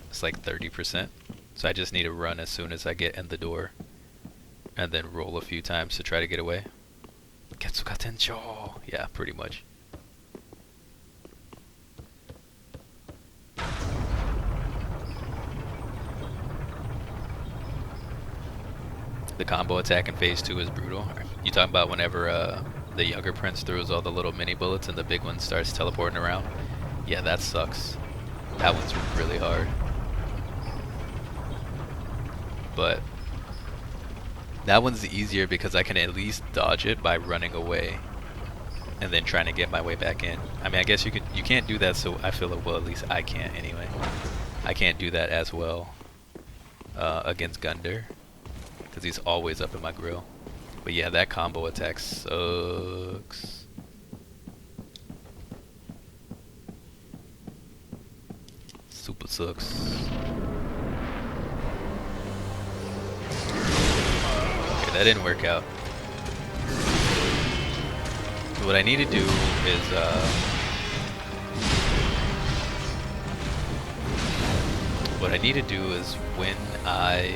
it's like 30%. So I just need to run as soon as I get in the door, and then roll a few times to try to get away. Getsuga Tencho! Yeah, pretty much. The combo attack in phase 2 is brutal. You talking about whenever the younger prince throws all the little mini bullets and the big one starts teleporting around? Yeah, that sucks. That one's really hard. But that one's easier because I can at least dodge it by running away and then trying to get my way back in. I mean, I guess you can't do that, so I feel like, well, at least I can't anyway. I can't do that as well against Gundar because he's always up in my grill. But yeah, that combo attack sucks. Super sucks. That didn't work out. So what I need to do is when I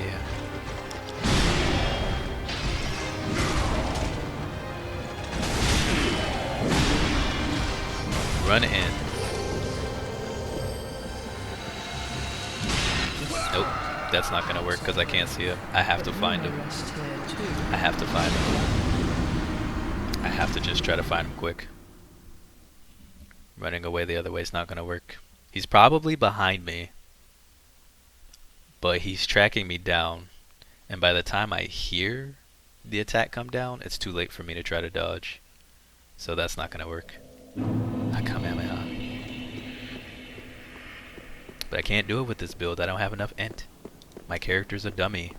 run in. Nope. That's not gonna work because I can't see him. I have to find him. I have to find him. I have to just try to find him quick. Running away the other way is not gonna work. He's probably behind me, but he's tracking me down, and by the time I hear the attack come down, it's too late for me to try to dodge. So that's not gonna work. But I can't do it with this build. I don't have enough int. My character's a dummy.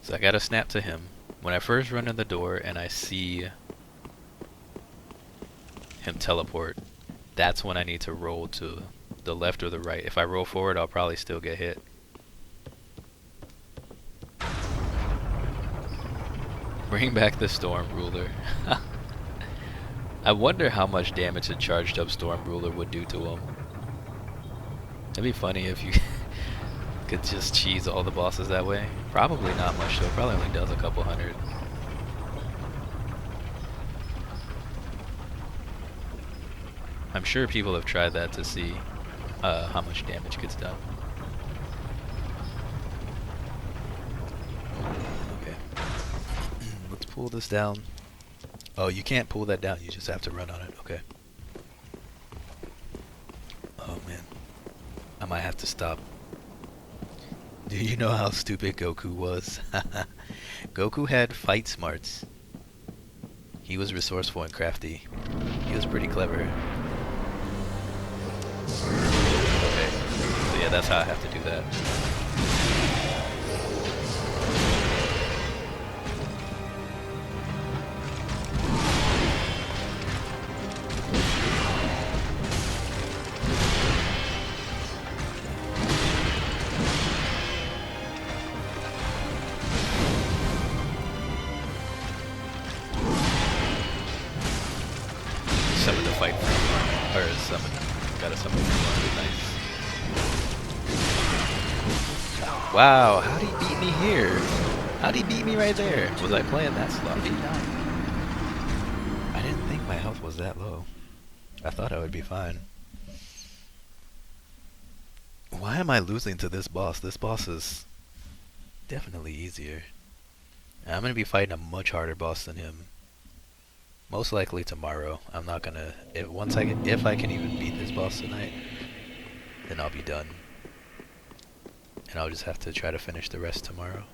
So I gotta snap to him. When I first run in the door and I see him teleport, that's when I need to roll to the left or the right. If I roll forward, I'll probably still get hit. Bring back the Storm Ruler. I wonder how much damage a charged up Storm Ruler would do to him. It'd be funny if you could just cheese all the bosses that way. Probably not much though. Probably only does a couple hundred. I'm sure people have tried that to see how much damage gets done. Okay. Let's pull this down. Oh, you can't pull that down. You just have to run on it. Okay. Oh man. I might have to stop. Do you know how stupid Goku was? Goku had fight smarts. He was resourceful and crafty. He was pretty clever. Okay. So yeah, that's how I have to do that. Summon the fight from, or summon, gotta summon from nice. Wow, how'd he beat me here? How'd he beat me right there? Was I playing that sloppy? I didn't think my health was that low. I thought I would be fine. Why am I losing to this boss? This boss is definitely easier. I'm gonna be fighting a much harder boss than him. Most likely tomorrow. I'm not gonna. If I can even beat this boss tonight, then I'll be done. And I'll just have to try to finish the rest tomorrow.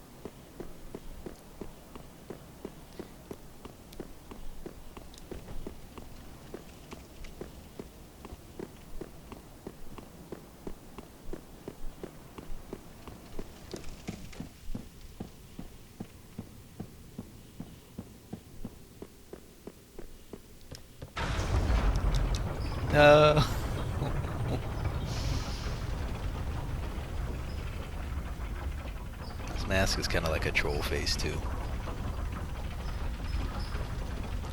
No. This mask is kind of like a troll face too.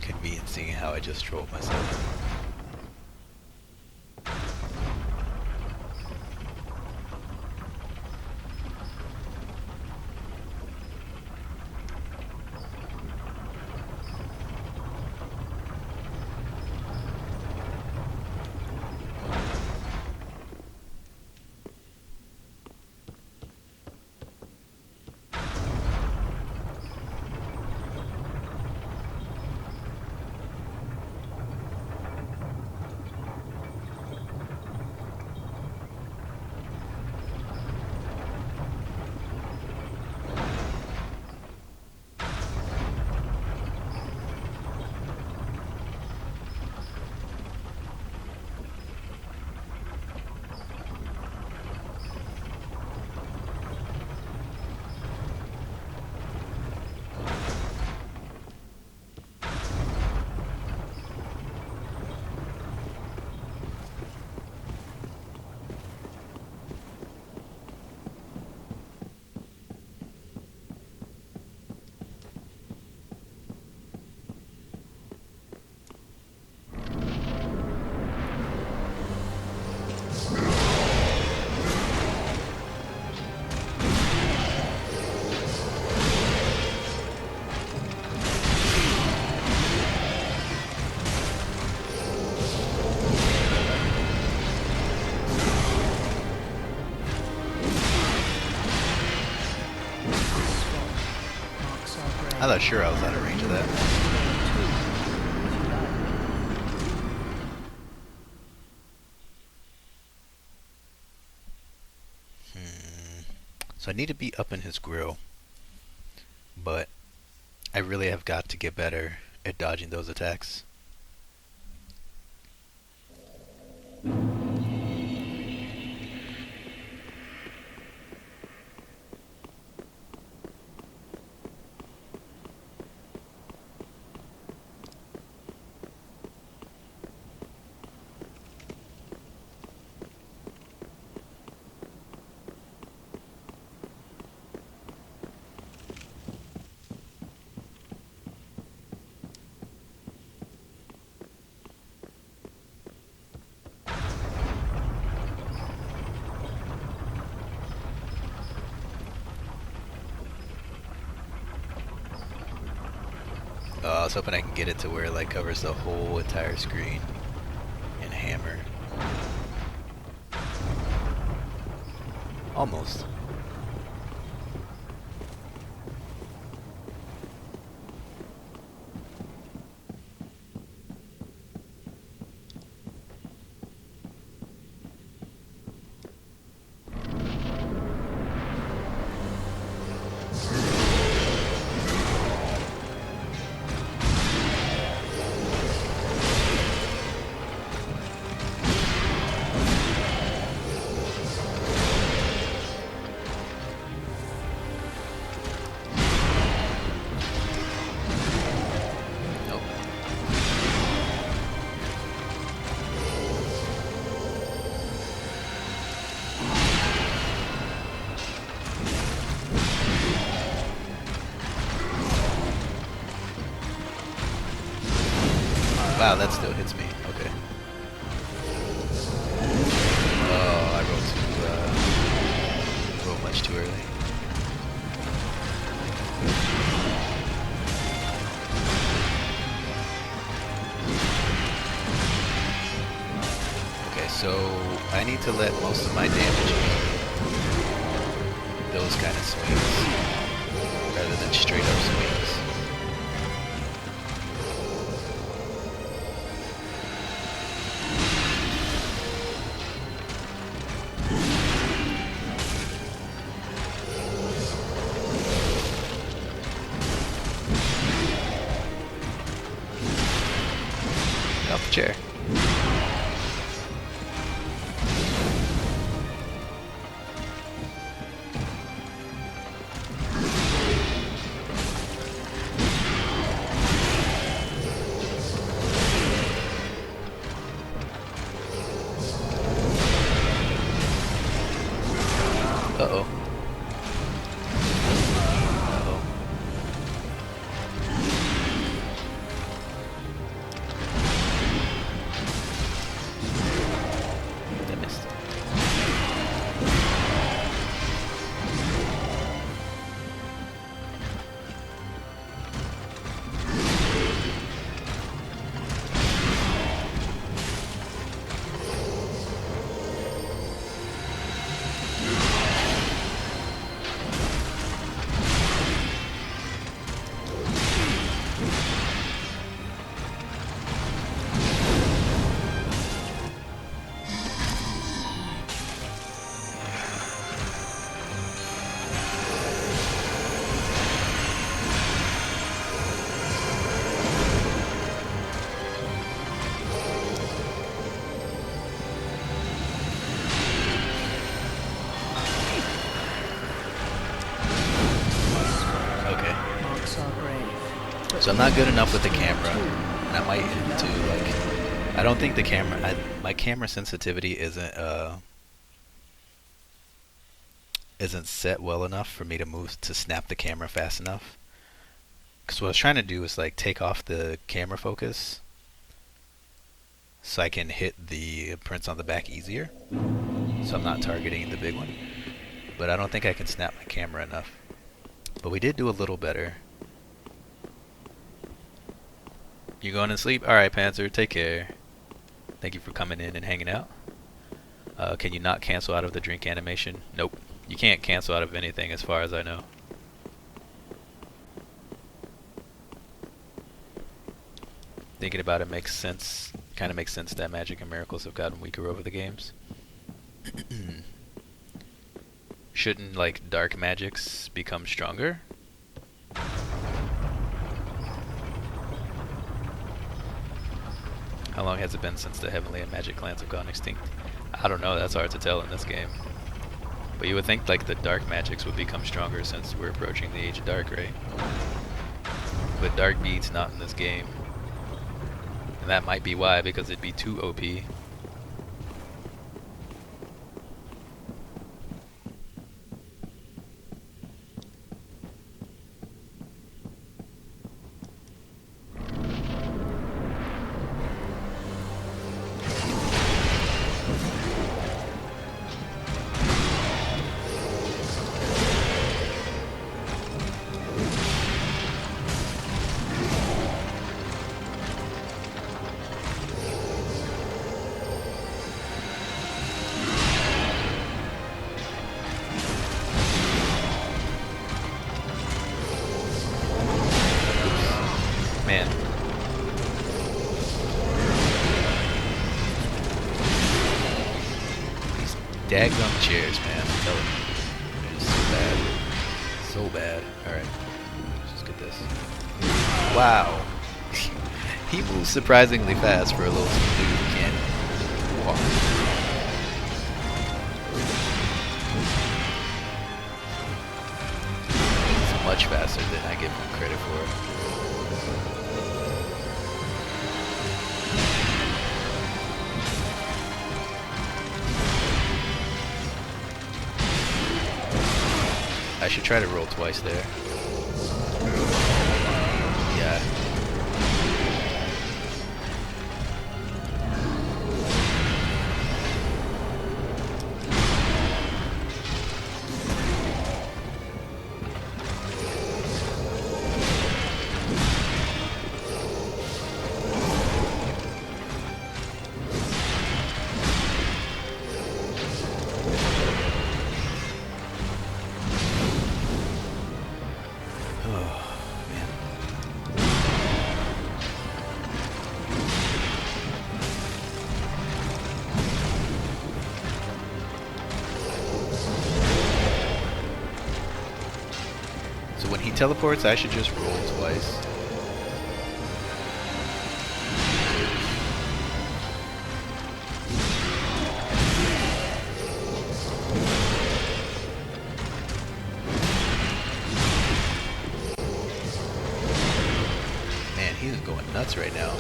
Convenient seeing how I just trolled myself. I thought sure I was out of range of that. So I need to be up in his grill, but I really have got to get better at dodging those attacks. I was hoping I can get it to where it like covers the whole entire screen and hammer. Almost. Wow, that still hits me. Okay. Oh, I rolled much too early. Okay, so I need to let most of my damage be those kind of swings rather than straight up swings. Off the chair. Uh-oh. Uh-oh. That missed. So I'm not good enough with the camera, and I might hit too. Like, I don't think the camera, my camera sensitivity isn't set well enough for me to move to snap the camera fast enough. Because what I was trying to do is like take off the camera focus, so I can hit the prints on the back easier. So I'm not targeting the big one. But I don't think I can snap my camera enough. But we did do a little better. You going to sleep? Alright, Panzer, take care. Thank you for coming in and hanging out. Can you not cancel out of the drink animation? Nope. You can't cancel out of anything as far as I know. Thinking about it makes sense. Kind of makes sense that magic and miracles have gotten weaker over the games. Shouldn't, like, dark magics become stronger? How long has it been since the heavenly and magic clans have gone extinct? I don't know, that's hard to tell in this game. But you would think like the dark magics would become stronger since we're approaching the age of dark, right? But dark beat's not in this game. And that might be why, because it'd be too OP. Man. These daggum chairs, man. I'm telling you. It is so bad. So bad. Alright. Let's just get this. Wow. He moves surprisingly fast for a little dude who can't walk. He's much faster than I give him credit for. I should try to roll twice there. Yeah. So when he teleports, I should just roll twice. Man, he's going nuts right now.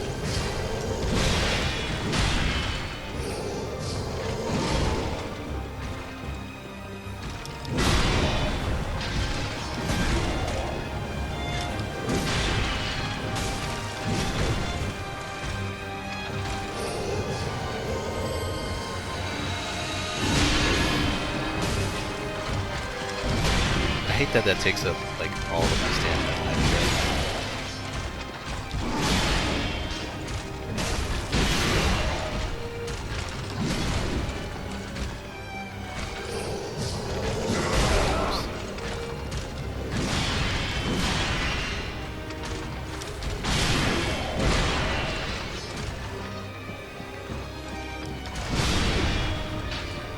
I hate that that takes up like all of my stamina.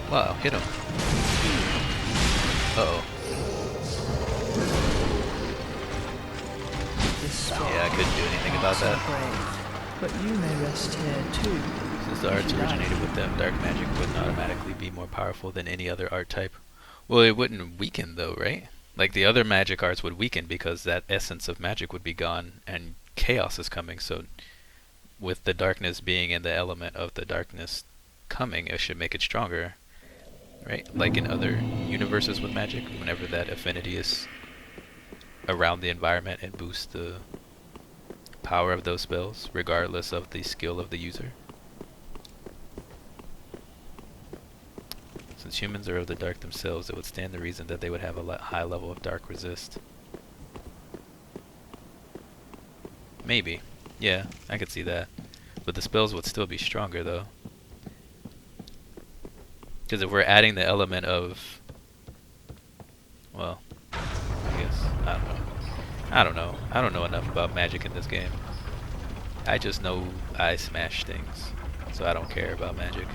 Wow, hit him. Uh-oh. Yeah, I couldn't do anything about that. But you may rest here too. Since the arts originated with them, dark magic wouldn't automatically be more powerful than any other art type. Well, it wouldn't weaken though, right? Like the other magic arts would weaken because that essence of magic would be gone and chaos is coming. So with the darkness being in the element of the darkness coming, it should make it stronger, right? Like in other universes with magic, whenever that affinity is around the environment, it boosts the power of those spells, regardless of the skill of the user. Since humans are of the dark themselves, it would stand to reason that they would have a high level of dark resist. Maybe. Yeah, I could see that. But the spells would still be stronger though. Because if we're adding the element of... well, I guess, I don't know. I don't know enough about magic in this game. I just know I smash things. So I don't care about magic.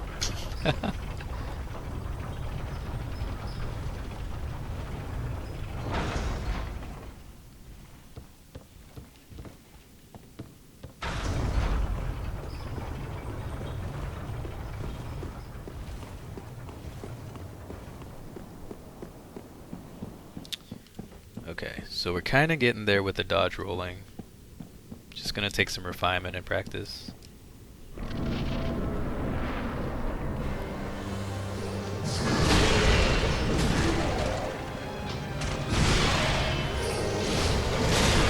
Okay, so we're kind of getting there with the dodge rolling. Just gonna take some refinement and practice.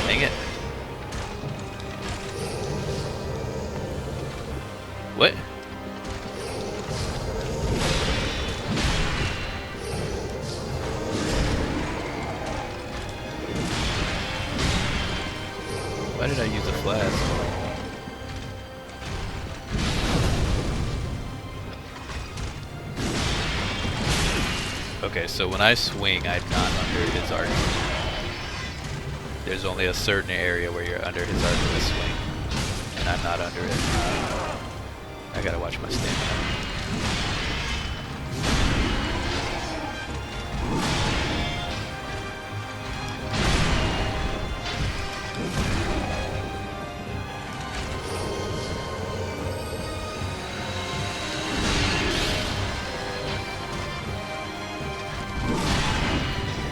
Dang it. What? Why did I use a flask? Okay, so when I swing, I'm not under his arc. There's only a certain area where you're under his arbalist swing, and I'm not under it. I gotta watch my stamina.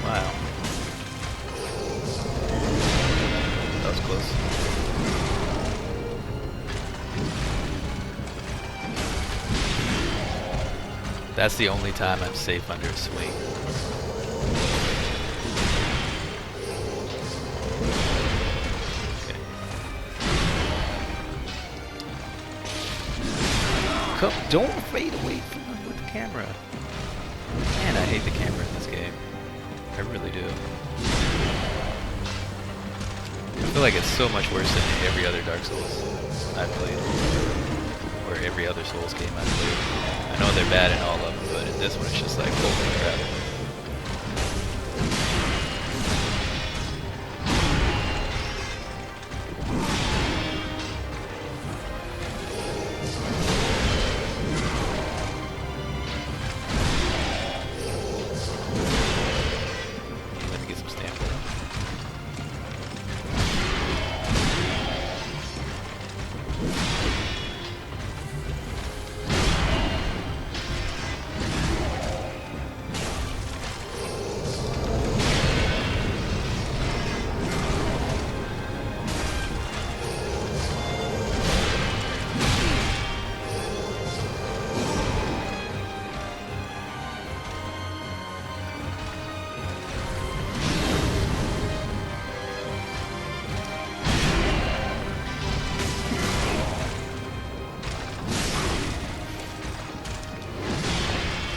Wow. That was close. That's the only time I'm safe under a swing. Okay. Come, don't fade away from with the camera. Man, I hate the camera in this game. I really do. I feel like it's so much worse than every other Dark Souls I've played. Or every other Souls game I've played. I know they're bad in all of them, but in this one it's just like, holy crap. Let me get some stamina.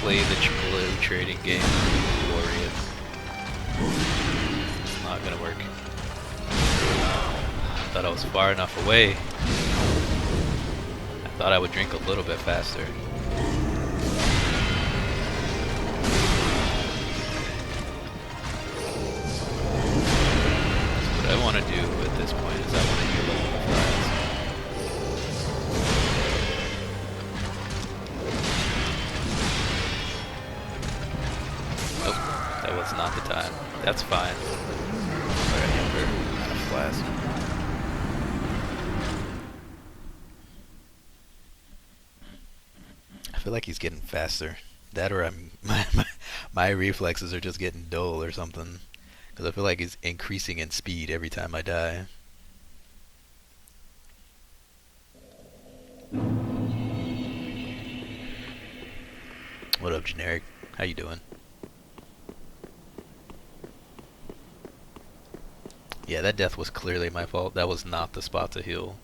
Play the blue trading game, Warrior. It's not gonna work. I thought I was far enough away. I thought I would drink a little bit faster. So what I want to do at this point is I want to heal up the flies. That was not the time. That's fine. But I never out of flask. I feel like he's getting faster. That or my reflexes are just getting dull or something. Because I feel like he's increasing in speed every time I die. What up, Generic? How you doing? Yeah, that death was clearly my fault. That was not the spot to heal.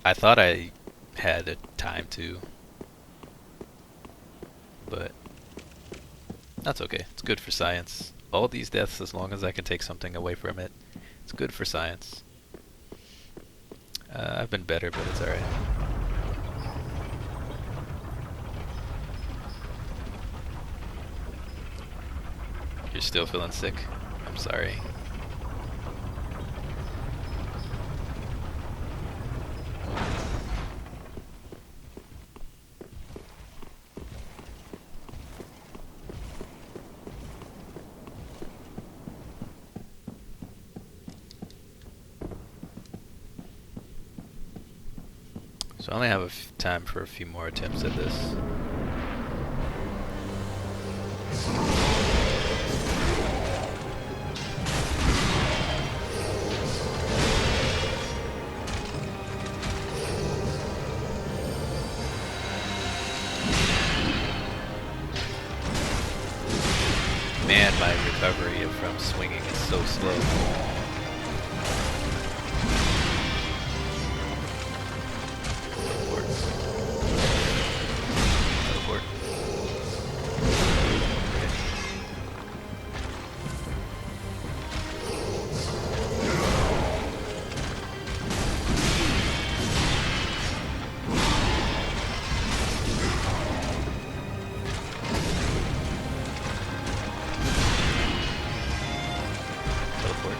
I thought I had a time to, but that's okay. It's good for science. All these deaths, as long as I can take something away from it, it's good for science. I've been better, but it's alright. You're still feeling sick? I'm sorry. So I only have time for a few more attempts at this. Man, my recovery from swinging is so slow. Teleport. Teleport. Okay. for it.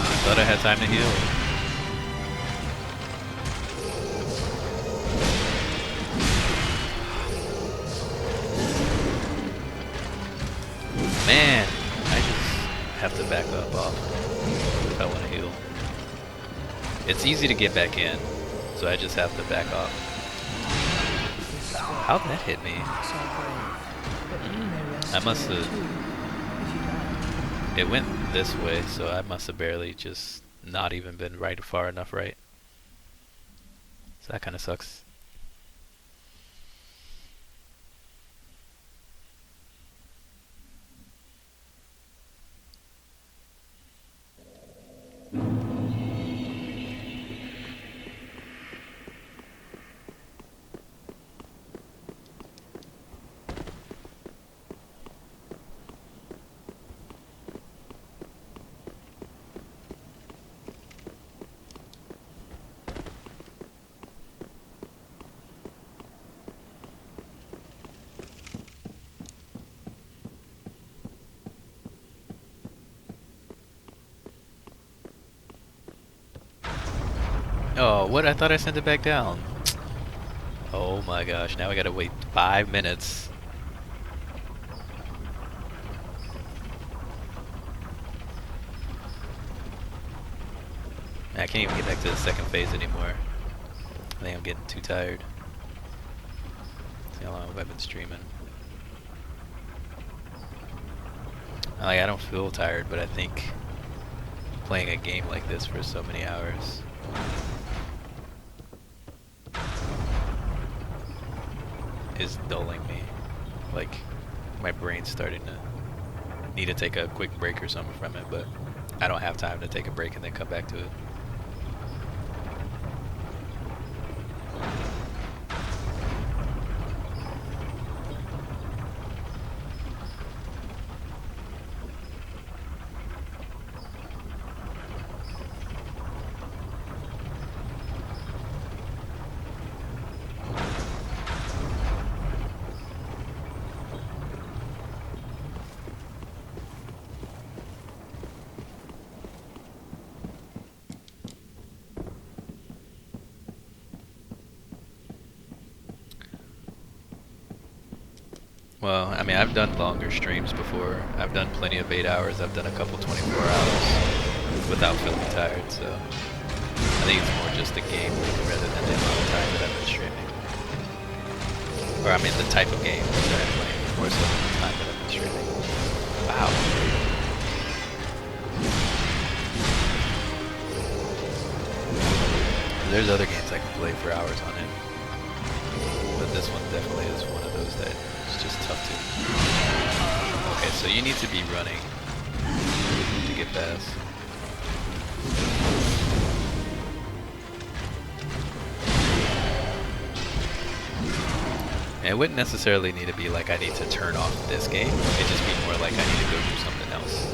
I thought I had time to heal. Man, I just have to back up off if I want to heal. It's easy to get back in, so I just have to back off. How'd that hit me? I must have... It went this way, so I must have barely just not even been right far enough right. So that kind of sucks. Oh, what? I thought I sent it back down. Oh my gosh, now I gotta wait 5 minutes. I can't even get back to the second phase anymore. I think I'm getting too tired. See how long have I been streaming? Like, I don't feel tired, but I think playing a game like this for so many hours is dulling me. Like, my brain's starting to need to take a quick break or something from it, but I don't have time to take a break and then come back to it. Well, I mean, I've done longer streams before. I've done plenty of 8 hours. I've done a couple 24 hours without feeling tired, so I think it's more just the game rather than the amount of time that I've been streaming. Or, I mean, the type of game that I'm playing more so than the time that I've been streaming. Wow. There's other games I can play for hours on it, but this one definitely is one of those that it's just tough to. Okay, so you need to be running to get past. And it wouldn't necessarily need to be like I need to turn off this game. It'd just be more like I need to go do something else.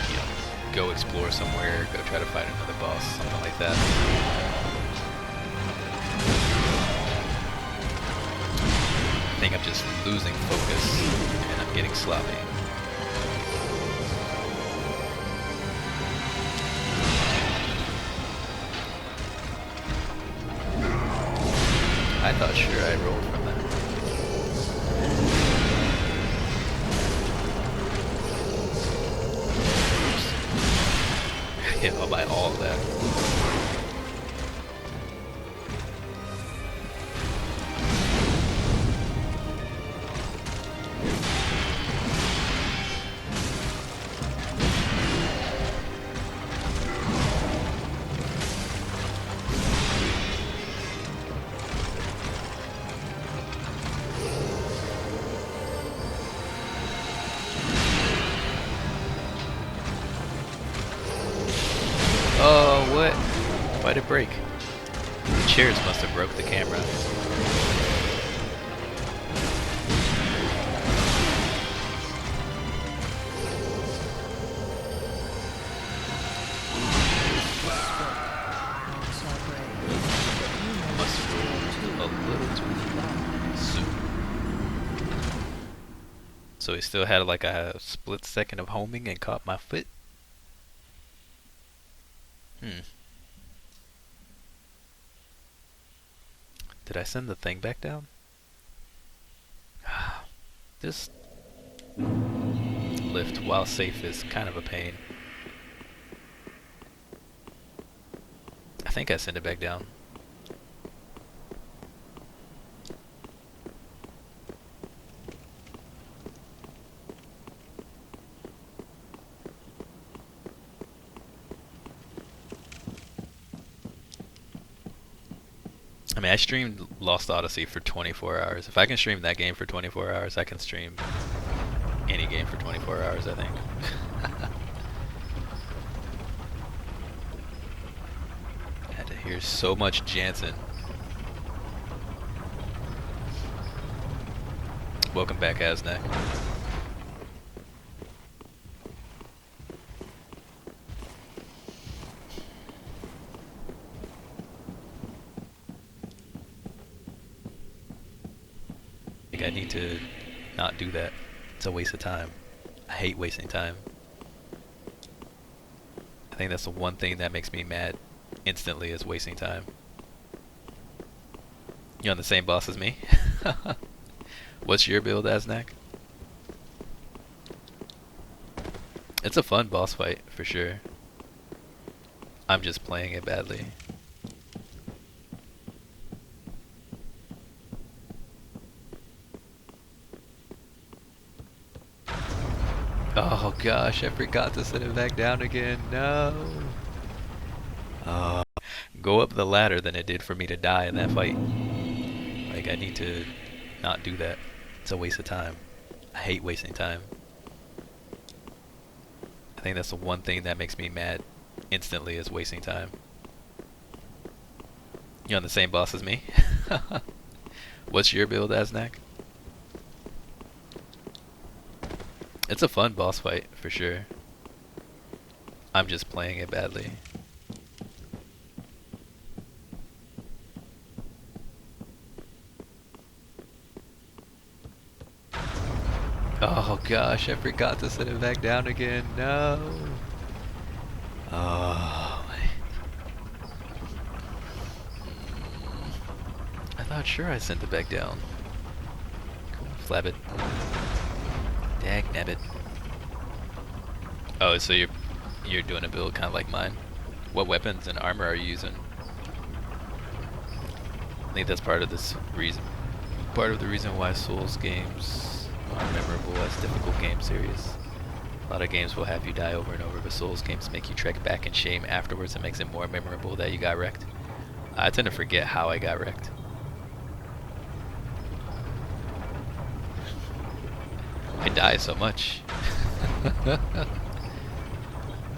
You know, go explore somewhere, go try to fight another boss, something like that. I think I'm just losing focus and I'm getting sloppy. I thought sure I rolled from that. Oops. Hit by all of that. Oh, what? Why'd it break? The chairs must have broke the camera. So he still had like a split second of homing and caught my foot. Hmm. Did I send the thing back down? This lift, while safe, is kind of a pain. I think I sent it back down. I mean, I streamed Lost Odyssey for 24 hours. If I can stream that game for 24 hours, I can stream any game for 24 hours, I think. I had to hear so much Jansen. Welcome back, Aznak. I need to not do that. It's a waste of time. I hate wasting time. I think that's the one thing that makes me mad instantly, is wasting time. You're on the same boss as me? What's your build, Aznak? It's a fun boss fight, for sure. I'm just playing it badly. Oh gosh, I forgot to set it back down again. No. Go up the ladder than it did for me to die in that fight. Like, I need to not do that. It's a waste of time. I hate wasting time. I think that's the one thing that makes me mad instantly, is wasting time. You're on the same boss as me? What's your build, Aznak? It's a fun boss fight, for sure. I'm just playing it badly. Oh gosh, I forgot to set it back down again. No. Oh. I thought sure I sent it back down. Come on, flab it. Dagnabbit. Oh, so you're doing a build kind of like mine. What weapons and armor are you using? I think that's part of this reason. Part of the reason why Souls games are memorable as difficult game series. A lot of games will have you die over and over, but Souls games make you trek back in shame afterwards. It makes it more memorable that you got wrecked. I tend to forget how I got wrecked. I die so much.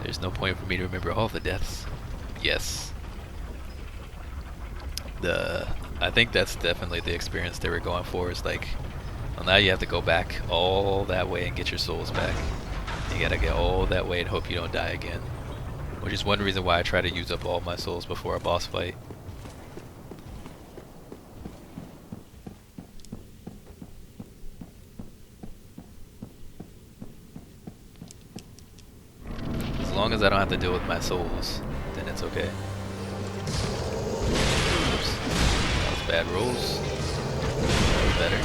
There's no point for me to remember all the deaths. Yes. I think that's definitely the experience they were going for, is like, well, now you have to go back all that way and get your souls back. You gotta get all that way and hope you don't die again. Which is one reason why I try to use up all my souls before a boss fight. As long as I don't have to deal with my souls, then it's okay. Oops. That was bad rolls. That was better.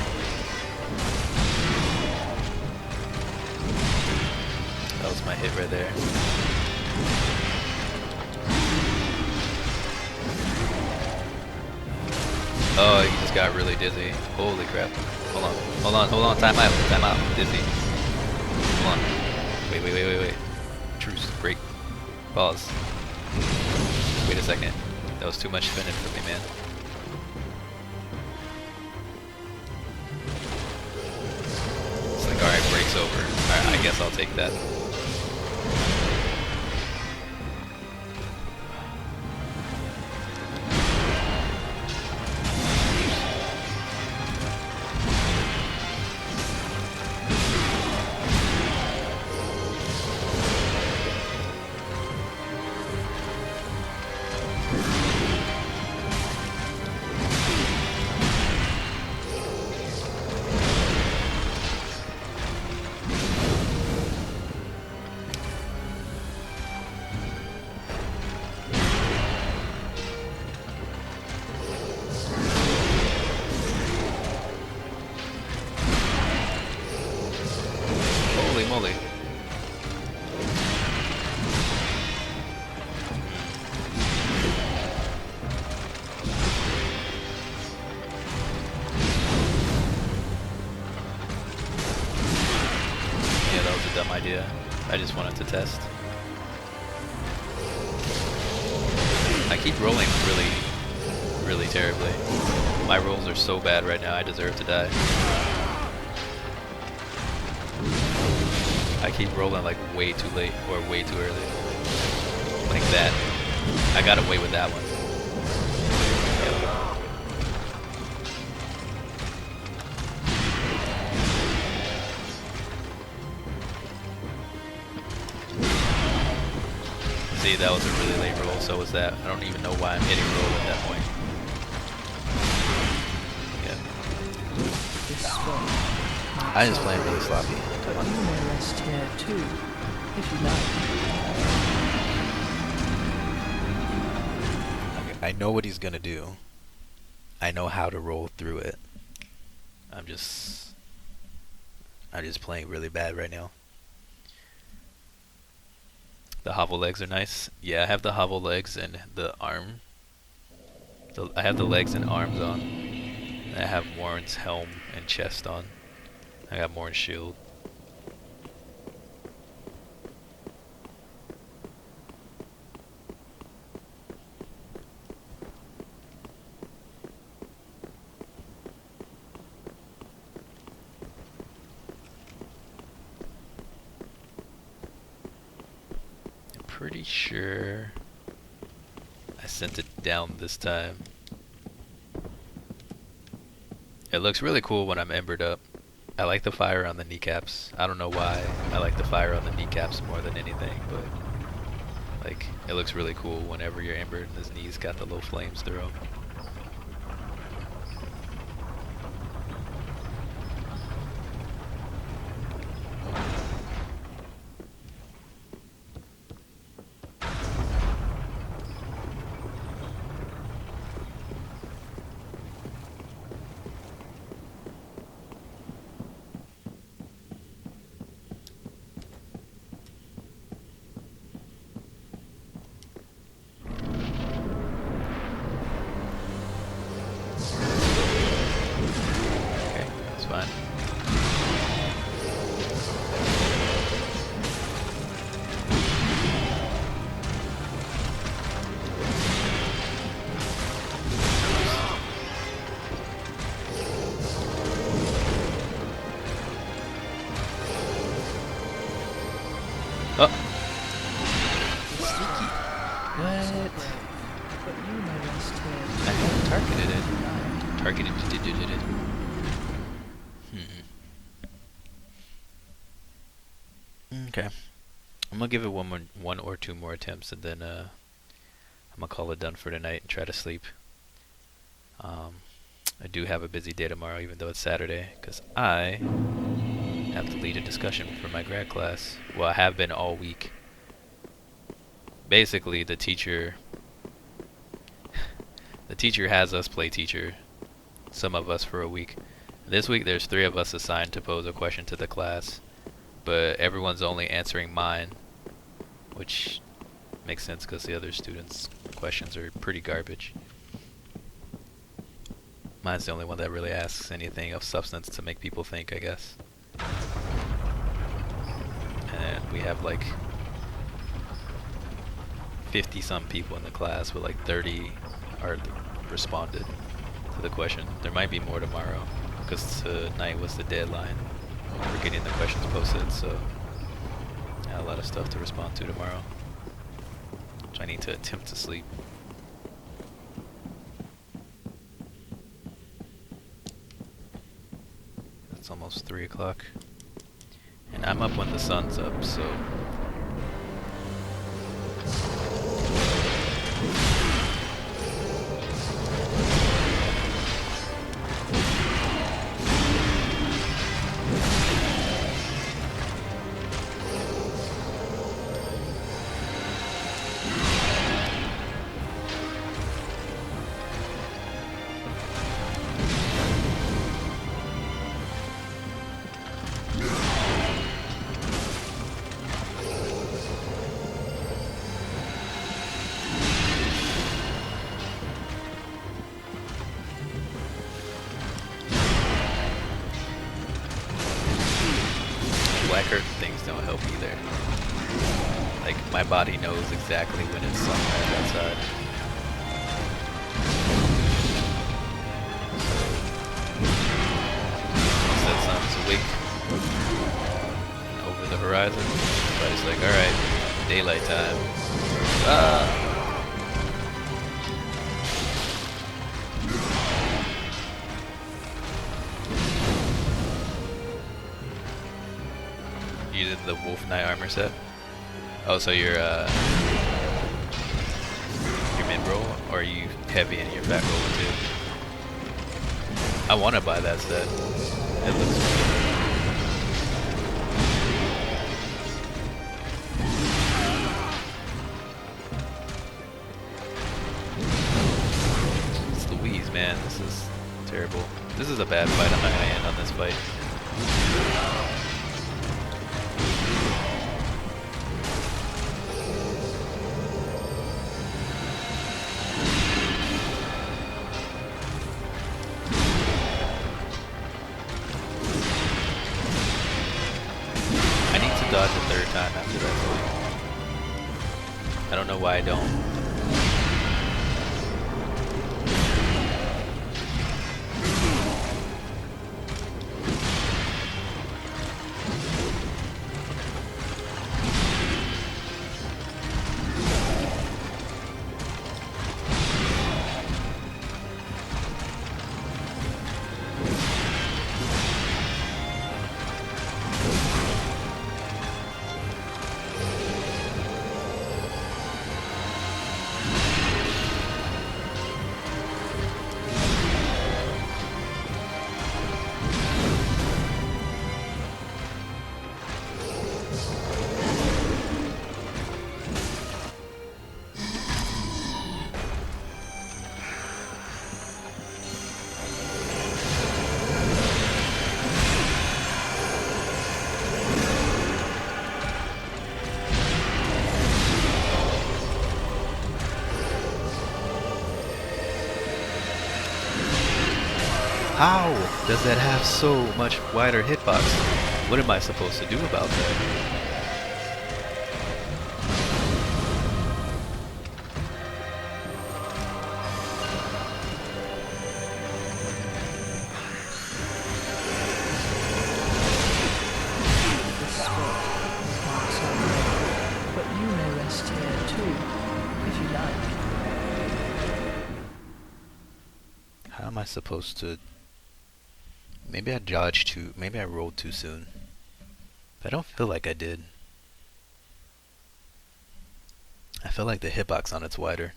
That was my hit right there. Oh, he just got really dizzy. Holy crap. Hold on. Time out. Dizzy. Hold on. Wait. Truce. Break. Pause. Wait a second. That was too much spinning for me, man. It's like, alright, break's over. Alright, I guess I'll take that. idea. I just wanted to test. I keep rolling really terribly. My rolls are so bad right now, I deserve to die. I keep rolling like way too late or way too early. Like that. I got away with that one. See, that was a really late roll, so was that. I don't even know why I'm hitting roll at that point. Yeah. I just playing really sloppy. But you may rest here too, if you like. Okay, I know what he's gonna do. I know how to roll through it. I'm just playing really bad right now. The hovel legs are nice. Yeah, I have the hovel legs and the arm. I have the legs and arms on. And I have Warren's helm and chest on. I got Warren's shield. Pretty sure I sent it down this time. It looks really cool when I'm embered up. I like the fire on the kneecaps. I don't know why I like the fire on the kneecaps more than anything, but like it looks really cool whenever you're embered and his knees got the little flames through 'em. Fine. Oh. Sneaky. What? But you may rest here. I targeted it. Targeted it. Okay. I'm gonna give it one or two more attempts, and then I'm gonna call it done for tonight and try to sleep. I do have a busy day tomorrow, even though it's Saturday, because I have to lead a discussion for my grad class. Well, I have been all week. Basically, the teacher has us play teacher, some of us for a week. This week, there's 3 of us assigned to pose a question to the class, but everyone's only answering mine, which makes sense because the other students' questions are pretty garbage. Mine's the only one that really asks anything of substance to make people think, I guess. And we have like 50-some people in the class, but like 30 are responded to the question. There might be more tomorrow, because tonight was the deadline for getting the questions posted, so I have a lot of stuff to respond to tomorrow, which I need to attempt to sleep. It's almost 3 o'clock, and I'm up when the sun's up, so don't help either. Like, my body knows exactly when it's sunlight outside. Said sun's awake over the horizon, but it's like, alright, daylight time. Ah! You did the Wolf Knight armor set? Oh, so you're mid roll, or are you heavy and you're fat rolling too? I want to buy that set. It looks It's Louise, man. This is terrible. This is a bad fight. I'm not gonna end on this fight. Dodge a third time after that fight. I don't know why I don't. How does that have so much wider hitbox? What am I supposed to do about that? This spot marks our way, but you may rest here too, if you like. How am I supposed to... Maybe I dodged too... Maybe I rolled too soon. But I don't feel like I did. I feel like the hitbox on it's wider.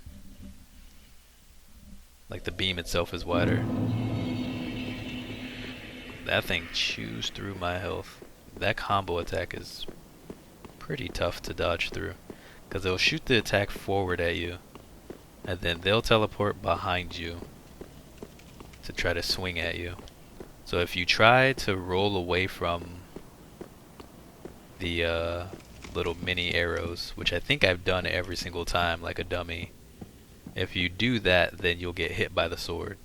Like the beam itself is wider. That thing chews through my health. That combo attack is pretty tough to dodge through. Because they'll shoot the attack forward at you. And then they'll teleport behind you to try to swing at you. So if you try to roll away from the little mini arrows, which I think I've done every single time like a dummy, if you do that, then you'll get hit by the sword.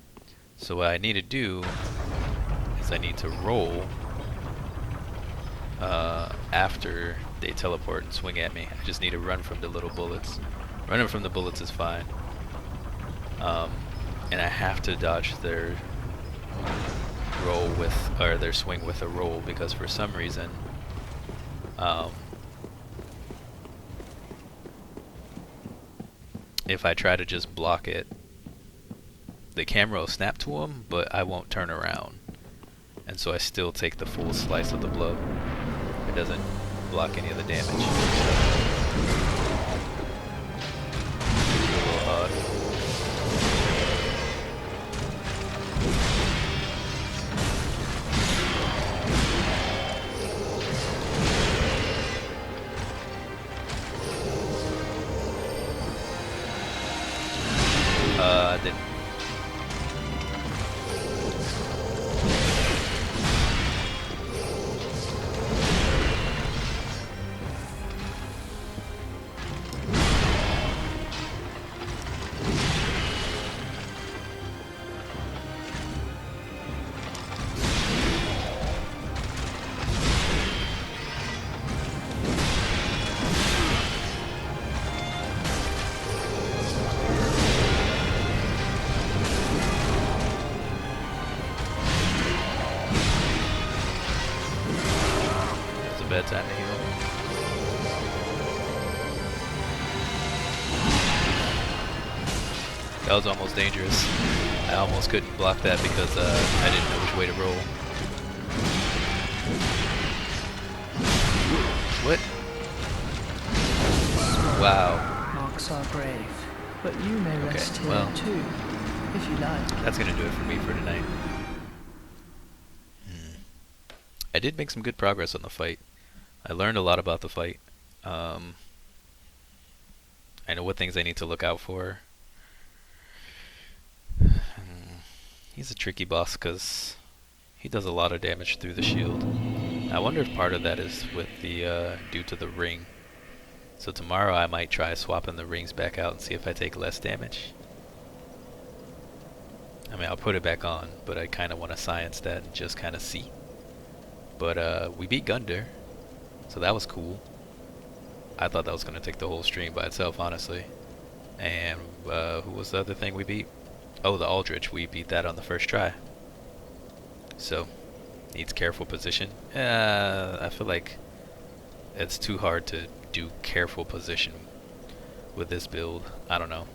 So what I need to do is I need to roll after they teleport and swing at me. I just need to run from the little bullets. Running from the bullets is fine. And I have to dodge their roll with, or their swing with a roll, because for some reason if I try to just block it, the camera will snap to them, but I won't turn around, and so I still take the full slice of the blow. It doesn't block any of the damage. It's a little odd. Then good time to heal. That was almost dangerous. I almost couldn't block that because I didn't know which way to roll. What? Wow. Marks are grave, but you may rest here well. too, if you like. That's gonna do it for me for tonight. I did make some good progress on the fight. I learned a lot about the fight. I know what things I need to look out for. He's a tricky boss because he does a lot of damage through the shield. I wonder if part of that is with the due to the ring. So tomorrow I might try swapping the rings back out and see if I take less damage. I mean, I'll put it back on, but I kind of want to science that and just kind of see. But we beat Gunder, so that was cool. I thought that was going to take the whole stream by itself, honestly. And who was the other thing we beat? Oh, the Aldrich. We beat that on the first try. So, needs careful position. I feel like it's too hard to do careful position with this build. I don't know.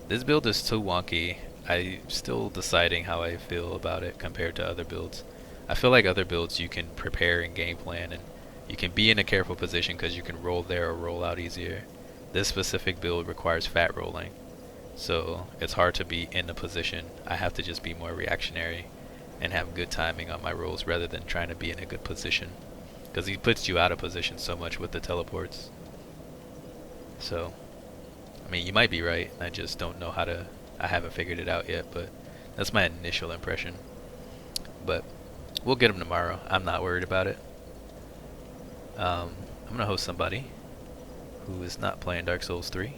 This build is too wonky. I'm still deciding how I feel about it compared to other builds. I feel like other builds you can prepare and game plan and you can be in a careful position because you can roll there or roll out easier. This specific build requires fat rolling, so it's hard to be in a position. I have to just be more reactionary and have good timing on my rolls rather than trying to be in a good position, because he puts you out of position so much with the teleports. So, I mean, you might be right. I just don't know how to. I haven't figured it out yet, but that's my initial impression. But we'll get him tomorrow. I'm not worried about it. I'm gonna host somebody who is not playing Dark Souls 3.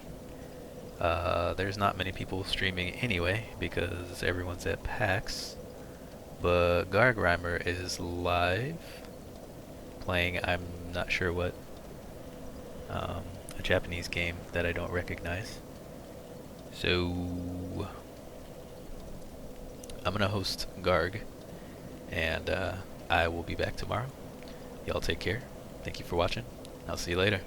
There's not many people streaming anyway because everyone's at PAX. But Gargrimer is live playing, I'm not sure what, a Japanese game that I don't recognize. So I'm gonna host Garg, and I will be back tomorrow. Y'all take care. Thank you for watching. I'll see you later.